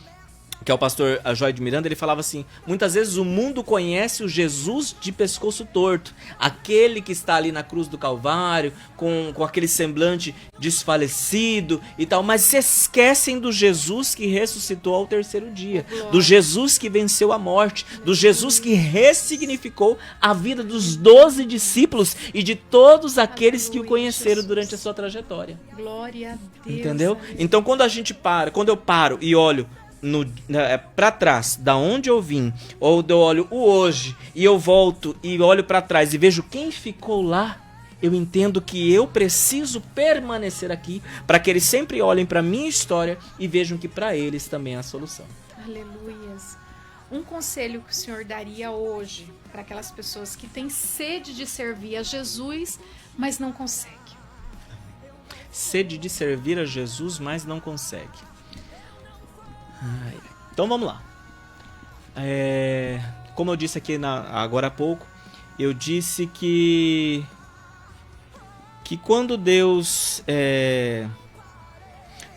que é o pastor Joy de Miranda, ele falava assim, muitas vezes o mundo conhece o Jesus de pescoço torto, aquele que está ali na cruz do Calvário, com aquele semblante desfalecido e tal, mas se esquecem do Jesus que ressuscitou ao terceiro dia, do Jesus que venceu a morte, do Jesus que ressignificou a vida dos 12 discípulos e de todos aqueles que o conheceram durante a sua trajetória. Glória a Deus. Entendeu? Então quando eu paro e olho para trás, da onde eu vim, ou eu olho o hoje e eu volto e olho para trás e vejo quem ficou lá, eu entendo que eu preciso permanecer aqui para que eles sempre olhem para minha história e vejam que para eles também há solução. Aleluias. Um conselho que o Senhor daria hoje para aquelas pessoas que têm sede de servir a Jesus, mas não conseguem? Sede de servir a Jesus, mas não consegue. Então vamos lá. Como eu disse aqui agora há pouco, eu disse que quando Deus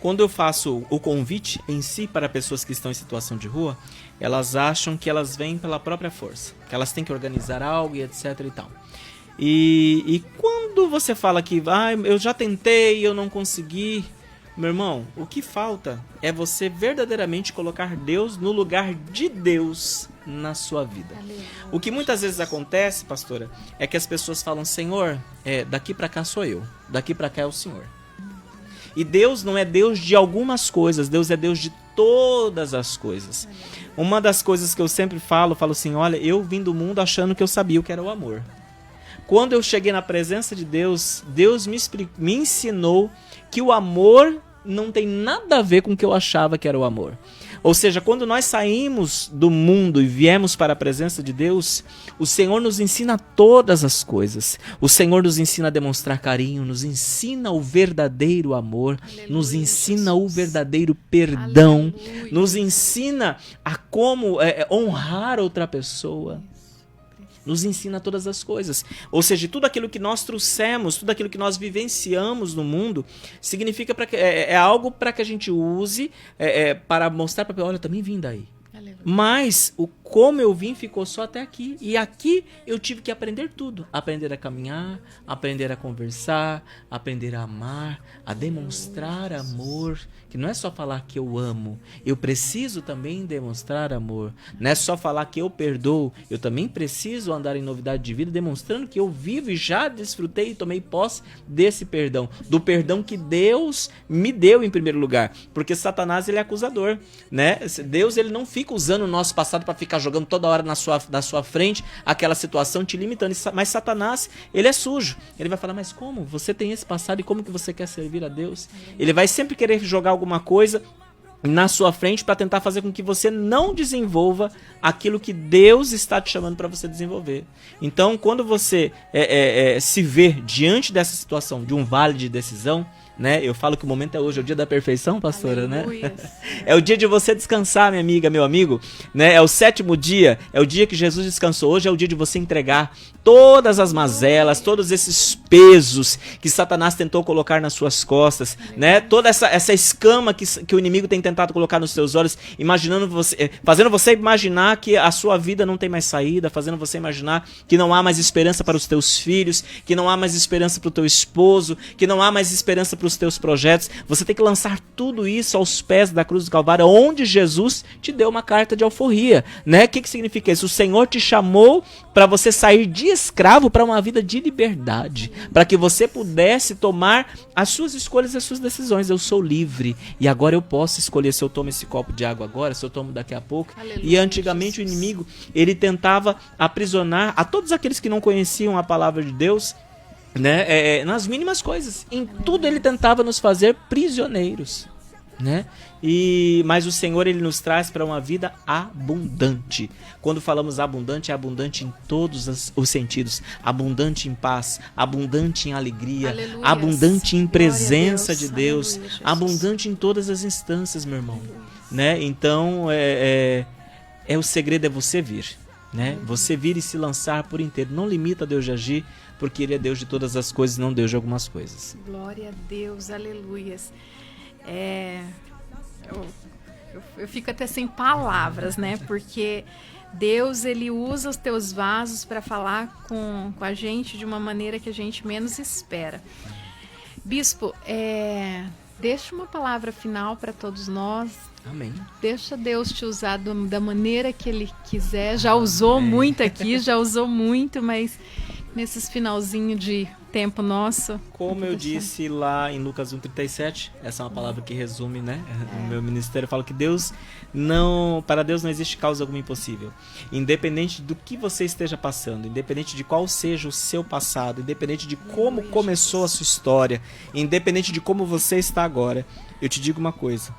quando eu faço o convite em si para pessoas que estão em situação de rua, elas acham que elas vêm pela própria força, que elas têm que organizar algo e etc e tal. E quando você fala que eu já tentei, eu não consegui, meu irmão, o que falta é você verdadeiramente colocar Deus no lugar de Deus na sua vida. Aleluia. O que muitas vezes acontece, pastora, é que as pessoas falam, Senhor, daqui para cá sou eu, daqui para cá é o Senhor. E Deus não é Deus de algumas coisas, Deus é Deus de todas as coisas. Uma das coisas que eu sempre falo assim, olha, eu vim do mundo achando que eu sabia o que era o amor. Quando eu cheguei na presença de Deus, Deus me ensinou que o amor não tem nada a ver com o que eu achava que era o amor. Ou seja, quando nós saímos do mundo e viemos para a presença de Deus, o Senhor nos ensina todas as coisas. O Senhor nos ensina a demonstrar carinho, nos ensina o verdadeiro amor, aleluia, nos ensina o verdadeiro perdão, aleluia, nos ensina a como honrar outra pessoa. Nos ensina todas as coisas. Ou seja, tudo aquilo que nós trouxemos, tudo aquilo que nós vivenciamos no mundo, significa é algo para que a gente use para mostrar para olha, eu também vim daí. Aleluia. Mas o como eu vim ficou só até aqui. E aqui eu tive que aprender tudo. Aprender a caminhar, aprender a conversar, aprender a amar, a demonstrar amor. Que não é só falar que eu amo. Eu preciso também demonstrar amor. Não é só falar que eu perdoo. Eu também preciso andar em novidade de vida, demonstrando que eu vivo e já desfrutei e tomei posse desse perdão. Do perdão que Deus me deu em primeiro lugar. Porque Satanás, ele é acusador, né? Deus, ele não fica usando o nosso passado para ficar jogando toda hora na sua frente aquela situação, te limitando. Mas Satanás, ele é sujo. Ele vai falar, mas como? Você tem esse passado e como que você quer servir a Deus? Ele vai sempre querer jogar alguma coisa na sua frente para tentar fazer com que você não desenvolva aquilo que Deus está te chamando para você desenvolver. Então, quando você se vê diante dessa situação, de um vale de decisão, né? Eu falo que o momento é hoje, é o dia da perfeição, pastora, aleluia, né? É o dia de você descansar, minha amiga, meu amigo, né? É o 7º dia, é o dia que Jesus descansou. Hoje é o dia de você entregar todas as mazelas, todos esses pesos que Satanás tentou colocar nas suas costas, né? Toda essa escama que o inimigo tem tentado colocar nos seus olhos, fazendo você imaginar que a sua vida não tem mais saída, fazendo você imaginar que não há mais esperança para os teus filhos, que não há mais esperança para o teu esposo, que não há mais esperança para os teus projetos, você tem que lançar tudo isso aos pés da cruz do Calvário, onde Jesus te deu uma carta de alforria, né? O que significa isso? O Senhor te chamou para você sair de escravo para uma vida de liberdade, para que você pudesse tomar as suas escolhas, as suas decisões. Eu sou livre e agora eu posso escolher se eu tomo esse copo de água agora, se eu tomo daqui a pouco. Aleluia, E antigamente Jesus. o inimigo, ele tentava aprisionar a todos aqueles que não conheciam a palavra de Deus, né? Nas mínimas coisas. Em tudo ele tentava nos fazer prisioneiros, né? Mas o Senhor, ele nos traz para uma vida abundante. Quando falamos abundante, é abundante em todos os sentidos. Abundante em paz, abundante em alegria, Aleluias. abundante em presença de Glória a Deus, Aleluia, Jesus. abundante em todas as instâncias, meu irmão, né? Então, o segredo é você vir, né? Você vir e se lançar por inteiro. Não limita Deus de agir, porque Ele é Deus de todas as coisas, não Deus de algumas coisas. Glória a Deus, aleluias. Eu fico até sem palavras, né? Porque Deus, ele usa os teus vasos para falar com a gente de uma maneira que a gente menos espera. Bispo, deixa uma palavra final para todos nós. Amém. Deixa Deus te usar da maneira que Ele quiser. Já usou muito aqui, já usou muito, mas nesses finalzinho de tempo nosso. Como eu disse lá em Lucas 1,37, essa é uma palavra que resume, né? No meu ministério eu falo que para Deus não existe causa alguma impossível. Independente do que você esteja passando, independente de qual seja o seu passado, independente de como começou a sua história, independente de como você está agora, eu te digo uma coisa,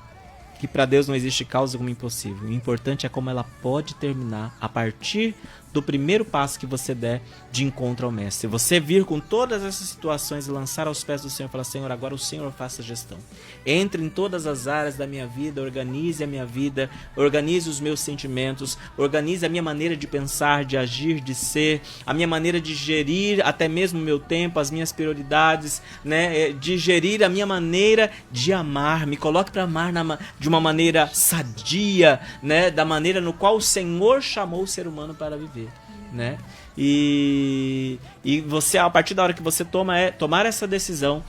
que para Deus não existe causa alguma impossível. O importante é como ela pode terminar a partir do primeiro passo que você der de encontro ao Mestre. Você vir com todas essas situações e lançar aos pés do Senhor e falar: Senhor, agora o Senhor faça a gestão. Entre em todas as áreas da minha vida, organize a minha vida, organize os meus sentimentos, organize a minha maneira de pensar, de agir, de ser, a minha maneira de gerir até mesmo o meu tempo, as minhas prioridades, né? De gerir a minha maneira de amar. Me coloque para amar de uma maneira sadia, né? Da maneira no qual o Senhor chamou o ser humano para viver, né? E você, a partir da hora que você tomar essa decisão,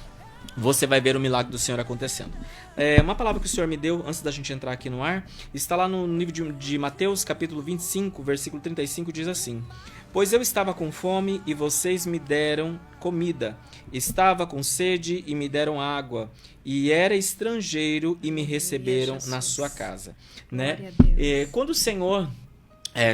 você vai ver o milagre do Senhor acontecendo. Uma palavra que o Senhor me deu antes da gente entrar aqui no ar está lá no livro de Mateus, capítulo 25, versículo 35, diz assim: Pois eu estava com fome e vocês me deram comida, estava com sede e me deram água, e era estrangeiro e me receberam na sua casa, né? Quando o Senhor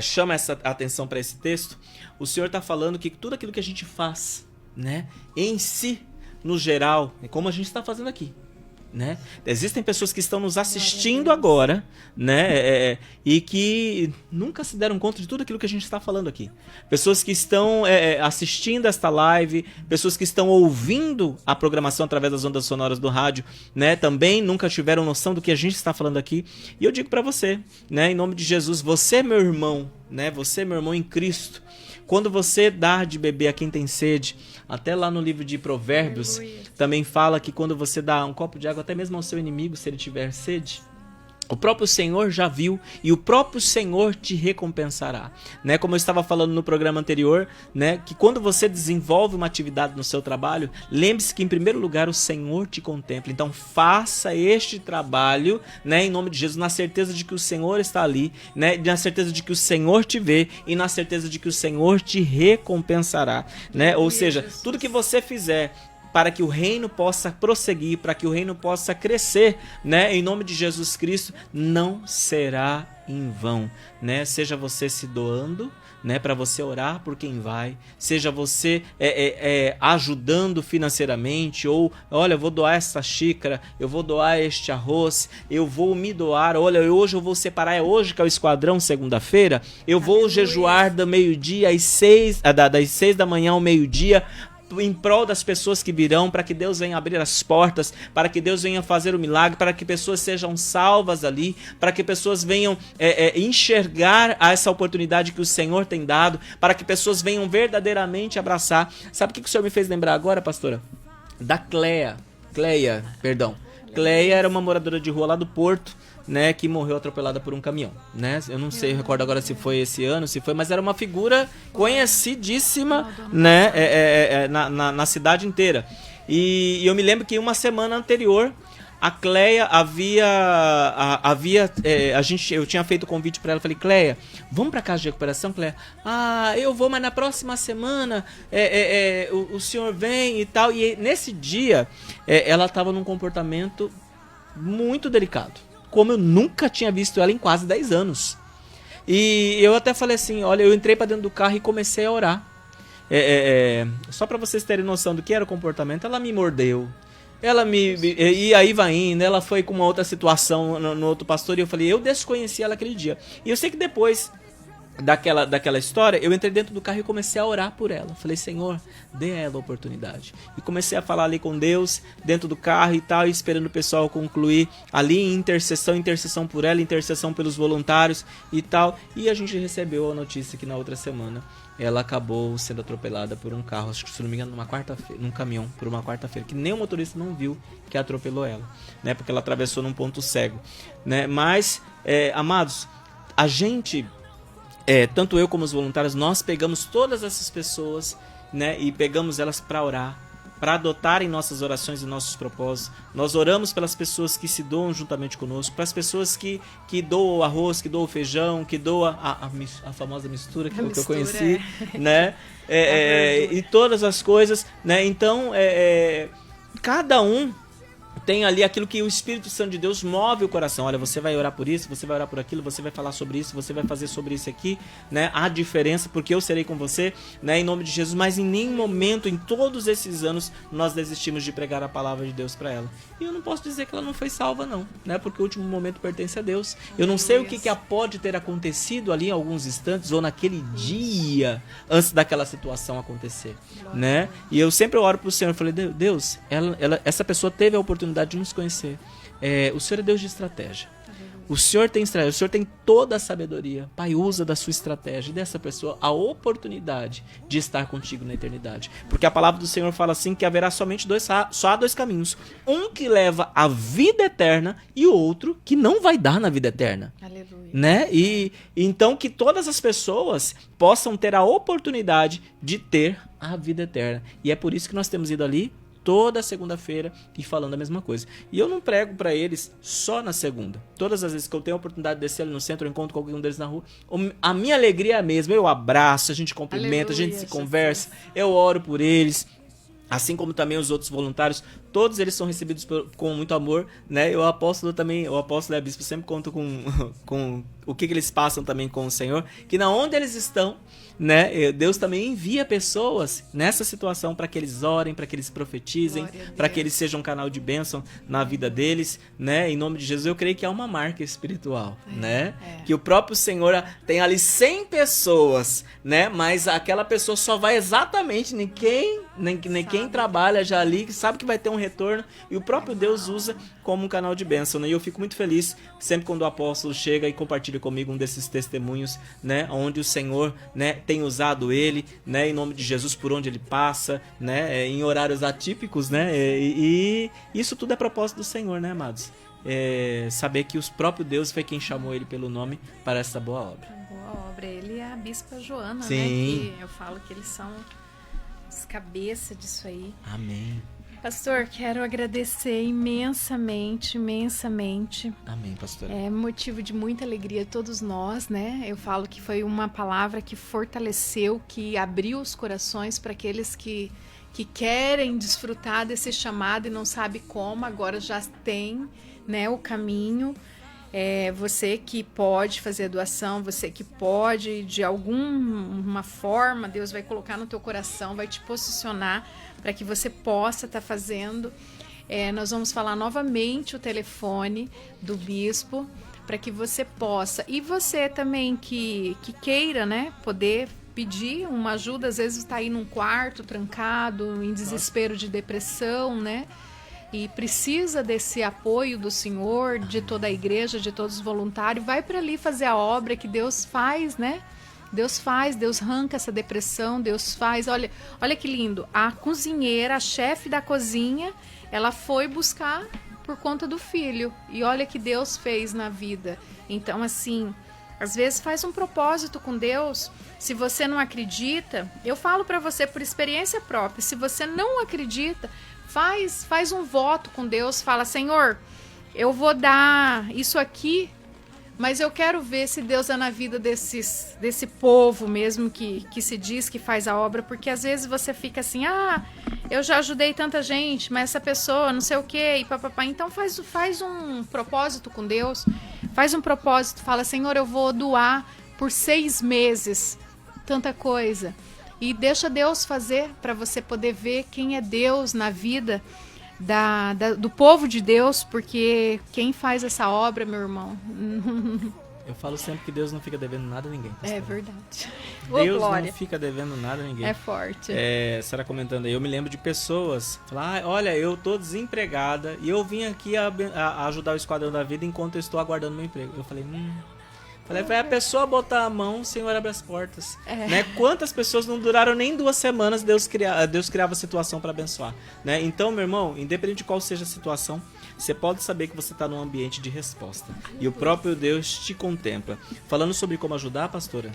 chama essa atenção para esse texto, o Senhor está falando que tudo aquilo que a gente faz, né, em si, no geral, é como a gente está fazendo aqui, né? Existem pessoas que estão nos assistindo agora, né, e que nunca se deram conta de tudo aquilo que a gente está falando aqui. Pessoas que estão assistindo esta live, pessoas que estão ouvindo a programação através das ondas sonoras do rádio, né, também nunca tiveram noção do que a gente está falando aqui. E eu digo para você, né, em nome de Jesus, você, meu irmão, né, você, meu irmão em Cristo, quando você dá de beber a quem tem sede, até lá no livro de Provérbios, também fala que quando você dá um copo de água até mesmo ao seu inimigo, se ele tiver sede, o próprio Senhor já viu e o próprio Senhor te recompensará, né? Como eu estava falando no programa anterior, né? Que quando você desenvolve uma atividade no seu trabalho, lembre-se que em primeiro lugar o Senhor te contempla. Então faça este trabalho, né? Em nome de Jesus, na certeza de que o Senhor está ali, né? Na certeza de que o Senhor te vê e na certeza de que o Senhor te recompensará, né? Ou seja, tudo que você fizer para que o reino possa prosseguir, para que o reino possa crescer, né? Em nome de Jesus Cristo, não será em vão, né? Seja você se doando, né, para você orar por quem vai, seja você ajudando financeiramente, ou olha, eu vou doar essa xícara, eu vou doar este arroz, eu vou me doar, olha, hoje eu vou separar, é hoje que é o esquadrão, segunda-feira, eu vou jejuar do meio-dia às 6, das 6 da manhã ao meio-dia, em prol das pessoas que virão, para que Deus venha abrir as portas, para que Deus venha fazer o milagre, para que pessoas sejam salvas ali, para que pessoas venham enxergar essa oportunidade que o Senhor tem dado, para que pessoas venham verdadeiramente abraçar. Sabe o que o Senhor me fez lembrar agora, pastora? Da Cleia era uma moradora de rua lá do Porto, né, que morreu atropelada por um caminhão, né? Eu não sei, recordo agora se foi esse ano, se foi, mas era uma figura conhecidíssima, né, na cidade inteira. E eu me lembro que uma semana anterior, a Cleia eu tinha feito o convite para ela, falei, Cleia, vamos para casa de recuperação, Cleia? Eu vou, mas na próxima semana o senhor vem e tal. E nesse dia, ela estava num comportamento muito delicado, como eu nunca tinha visto ela em quase 10 anos. E eu até falei assim, olha, eu entrei para dentro do carro e comecei a orar. Só para vocês terem noção do que era o comportamento, ela me mordeu. E aí vai indo, ela foi com uma outra situação no outro pastor e eu falei, eu desconheci ela aquele dia. E eu sei que depois daquela história, eu entrei dentro do carro e comecei a orar por ela. Falei, Senhor, dê a ela a oportunidade. E comecei a falar ali com Deus, dentro do carro e tal, esperando o pessoal concluir ali em intercessão por ela, intercessão pelos voluntários e tal. E a gente recebeu a notícia que na outra semana ela acabou sendo atropelada por um carro, acho que se não me engano, numa quarta-feira, num caminhão, por uma quarta-feira, que nem o motorista não viu que atropelou ela, né? Porque ela atravessou num ponto cego, né? Mas, amados, a gente, tanto eu como os voluntários, nós pegamos todas essas pessoas, né? E pegamos elas para orar, para adotarem nossas orações e nossos propósitos. Nós oramos pelas pessoas que se doam juntamente conosco, para as pessoas que doam o arroz, que doam o feijão, que doam a famosa mistura que eu conheci, né? E todas as coisas, né? Então, cada um tem ali aquilo que o Espírito Santo de Deus move o coração. Olha, você vai orar por isso, você vai orar por aquilo, você vai falar sobre isso, você vai fazer sobre isso aqui, né? Há diferença, porque eu serei com você, né? Em nome de Jesus. Mas em nenhum momento, em todos esses anos, nós desistimos de pregar a palavra de Deus para ela. E eu não posso dizer que ela não foi salva, não, né? Porque o último momento pertence a Deus. Eu não sei o que pode ter acontecido ali em alguns instantes ou naquele dia antes daquela situação acontecer, né? E eu sempre oro pro Senhor, eu falei, Deus, essa pessoa teve a oportunidade de nos conhecer. O Senhor é Deus de estratégia. O Senhor tem estratégia, o Senhor tem toda a sabedoria. Pai, usa da sua estratégia e dessa pessoa a oportunidade de estar contigo na eternidade. Porque a palavra do Senhor fala assim que haverá somente só há dois caminhos. Um que leva à vida eterna e o outro que não vai dar na vida eterna. Aleluia. Né? E então que todas as pessoas possam ter a oportunidade de ter a vida eterna. E é por isso que nós temos ido ali toda segunda-feira e falando a mesma coisa. E eu não prego para eles só na segunda. Todas as vezes que eu tenho a oportunidade de descer ali no centro, eu encontro com algum deles na rua, a minha alegria é a mesma. Eu abraço, a gente cumprimenta, a gente se conversa, eu oro por eles. Assim como também os outros voluntários, todos eles são recebidos com muito amor, né? O apóstolo e a bispo sempre contam com o que eles passam também com o Senhor, que na onde eles estão, né? Deus também envia pessoas nessa situação para que eles orem, para que eles profetizem, para que eles sejam um canal de bênção na vida deles, né? Em nome de Jesus, eu creio que há uma marca espiritual, né? Que o próprio Senhor tem ali 100 pessoas, né? Mas aquela pessoa só vai exatamente nem quem trabalha já ali, que sabe que vai ter um retorno, e o próprio Deus usa como um canal de bênção, né? E eu fico muito feliz sempre quando o apóstolo chega e compartilha comigo um desses testemunhos, né? Onde o Senhor, né, tem usado ele, né? Em nome de Jesus, por onde ele passa, né? Em horários atípicos, né? E isso tudo é propósito do Senhor, né, amados? Saber que o próprio Deus foi quem chamou ele pelo nome para essa boa obra. Boa obra. Ele e a bispa Joana, sim, né? Que eu falo que eles são os cabeça disso aí. Amém. Pastor, quero agradecer imensamente. Amém, pastor. É motivo de muita alegria a todos nós, né? Eu falo que foi uma palavra que fortaleceu, que abriu os corações para aqueles que querem desfrutar desse chamado e não sabe como, agora já tem, né, o caminho. Você que pode fazer a doação, você que pode, de alguma forma, Deus vai colocar no teu coração, vai te posicionar para que você possa estar fazendo. Nós vamos falar novamente o telefone do bispo, para que você possa, e você também que queira, né, poder pedir uma ajuda, às vezes está aí num quarto, trancado, em desespero de depressão, né? E precisa desse apoio do Senhor, de toda a igreja, de todos os voluntários, vai para ali fazer a obra que Deus faz, né? Deus faz, Deus arranca essa depressão, Deus faz. Olha que lindo, a cozinheira, a chefe da cozinha, ela foi buscar por conta do filho. E olha que Deus fez na vida. Então, assim, às vezes faz um propósito com Deus. Se você não acredita, eu falo para você por experiência própria, se você não acredita, faz um voto com Deus, fala, Senhor, eu vou dar isso aqui, mas eu quero ver se Deus é na vida desse povo mesmo que se diz que faz a obra, porque às vezes você fica assim, eu já ajudei tanta gente, mas essa pessoa não sei o quê, e papapá. Então faz um propósito com Deus, faz um propósito, fala, Senhor, eu vou doar por 6 meses tanta coisa. E deixa Deus fazer para você poder ver quem é Deus na vida do povo de Deus, porque quem faz essa obra, meu irmão... Eu falo sempre que Deus não fica devendo nada a ninguém. É verdade. Deus não fica devendo nada a ninguém. É forte. A senhora comentando aí, eu me lembro de pessoas falar, olha, eu tô desempregada e eu vim aqui a ajudar o Esquadrão da Vida enquanto eu estou aguardando meu emprego. Eu falei, vai a pessoa botar a mão, o Senhor abre as portas. Né? Quantas pessoas não duraram nem 2 semanas, Deus criava a situação para abençoar. Né? Então, meu irmão, independente de qual seja a situação, você pode saber que você está num ambiente de resposta. E o próprio Deus te contempla. Falando sobre como ajudar, pastora,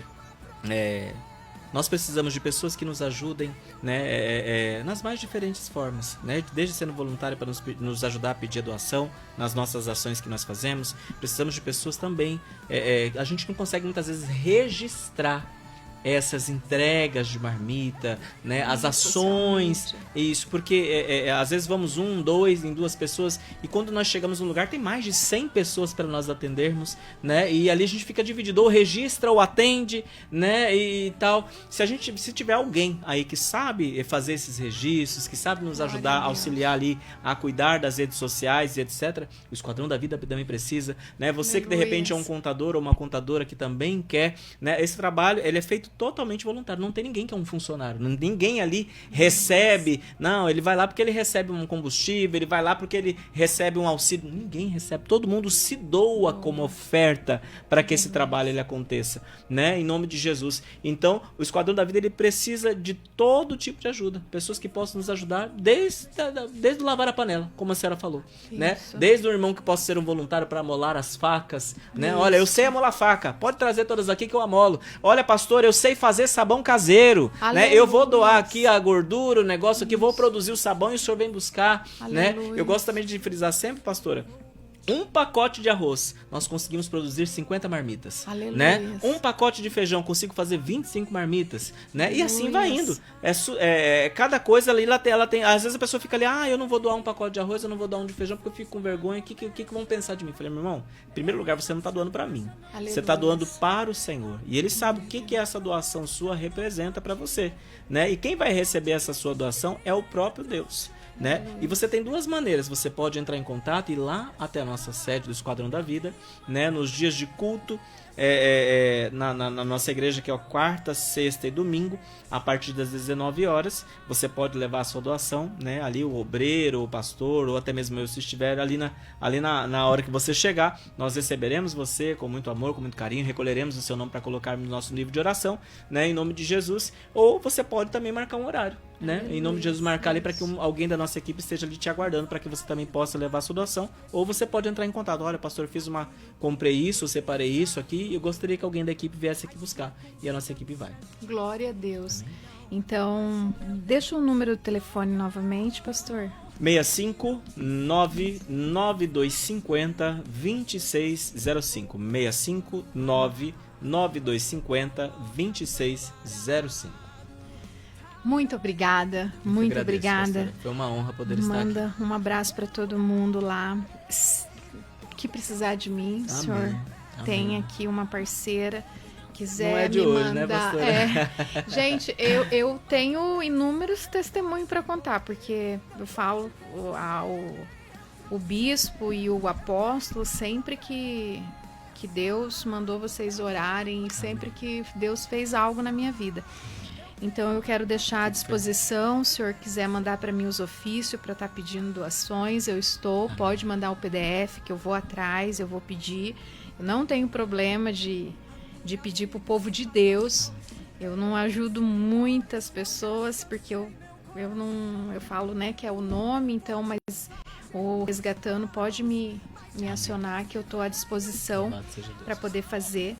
nós precisamos de pessoas que nos ajudem, né, nas mais diferentes formas, né, desde sendo voluntário para nos ajudar a pedir a doação nas nossas ações que nós fazemos. Precisamos de pessoas também, a gente não consegue muitas vezes registrar essas entregas de marmita, né, as ações, isso, porque às vezes vamos 1, 2, em 2 pessoas, e quando nós chegamos num lugar tem mais de 100 pessoas para nós atendermos, né, e ali a gente fica dividido, ou registra ou atende, né, e tal. Se tiver alguém aí que sabe fazer esses registros, que sabe nos ajudar, auxiliar ali a cuidar das redes sociais e etc, o Esquadrão da Vida também precisa, né, você que de repente é um contador ou uma contadora que também quer, né, esse trabalho, ele é feito totalmente voluntário, não tem ninguém que é um funcionário, ninguém ali recebe, não, ele vai lá porque ele recebe um combustível, ele vai lá porque ele recebe um auxílio, ninguém recebe, todo mundo se doa como oferta para que esse trabalho ele aconteça, né, em nome de Jesus. Então, o Esquadrão da Vida, ele precisa de todo tipo de ajuda, pessoas que possam nos ajudar desde o lavar a panela, como a senhora falou, né, desde o irmão que possa ser um voluntário para amolar as facas, né, olha, eu sei amolar faca, pode trazer todas aqui que eu amolo, olha, pastor, eu sei fazer sabão caseiro, né? Eu vou doar aqui a gordura, o negócio aqui, vou produzir o sabão e o senhor vem buscar, né? Eu gosto também de frisar sempre, pastora, um pacote de arroz, nós conseguimos produzir 50 marmitas, né? Um pacote de feijão, consigo fazer 25 marmitas, né? E assim vai indo. Cada coisa ali, ela tem... Às vezes a pessoa fica ali, eu não vou doar um pacote de arroz, eu não vou doar um de feijão, porque eu fico com vergonha. O que vão pensar de mim? Eu falei, meu irmão, em primeiro lugar, você não está doando para mim. Você está doando para o Senhor. E Ele sabe o que essa doação sua representa para você, né? E quem vai receber essa sua doação é o próprio Deus. Né? E você tem 2 maneiras, você pode entrar em contato e ir lá até a nossa sede do Esquadrão da Vida, né? Nos dias de culto, na nossa igreja, que é a quarta, sexta e domingo, a partir das 19 horas, você pode levar a sua doação, né? Ali o obreiro, o pastor, ou até mesmo eu, se estiver ali na hora que você chegar, nós receberemos você com muito amor, com muito carinho, recolheremos o seu nome para colocarmos no nosso livro de oração, né? Em nome de Jesus, ou você pode também marcar um horário, né? Em nome de Jesus, marcar ali para que alguém da nossa equipe esteja ali te aguardando para que você também possa levar a sua doação, ou você pode entrar em contato, olha, pastor, comprei isso, separei isso aqui, eu gostaria que alguém da equipe viesse aqui buscar, e a nossa equipe vai. Glória a Deus. Amém. Então, deixa o número do telefone novamente, pastor. 65 99250 2605. 65 99250 2605. Muito obrigada, muito obrigada. Foi uma honra poder estar aqui. Manda um abraço para todo mundo lá. Que precisar de mim, Amém. Senhor, tem aqui uma parceira. Quiser não é de me hoje, mandar, né, pastora? Gente, eu tenho inúmeros testemunhos para contar, porque eu falo o bispo e o apóstolo sempre que Deus mandou vocês orarem, sempre que Deus fez algo na minha vida. Então eu quero deixar à disposição, se o senhor quiser mandar para mim os ofícios para estar pedindo doações, pode mandar o PDF que eu vou atrás, eu vou pedir. Eu não tenho problema de pedir para o povo de Deus. Eu não ajudo muitas pessoas, porque eu falo, né, que é o nome, então, mas o Resgatando pode me acionar, que eu estou à disposição para poder fazer.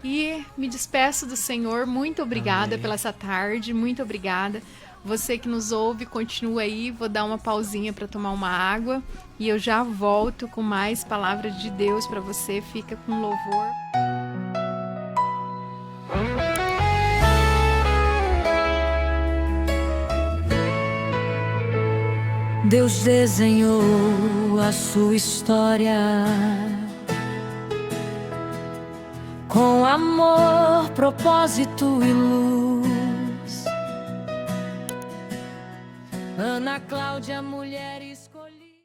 E me despeço do Senhor, muito obrigada pela essa tarde, muito obrigada. Você que nos ouve, continua aí. Vou dar uma pausinha para tomar uma água e eu já volto com mais palavra de Deus para você. Fica com louvor. Deus desenhou a sua história com amor, propósito e luz. Ana Cláudia, mulher escolhida.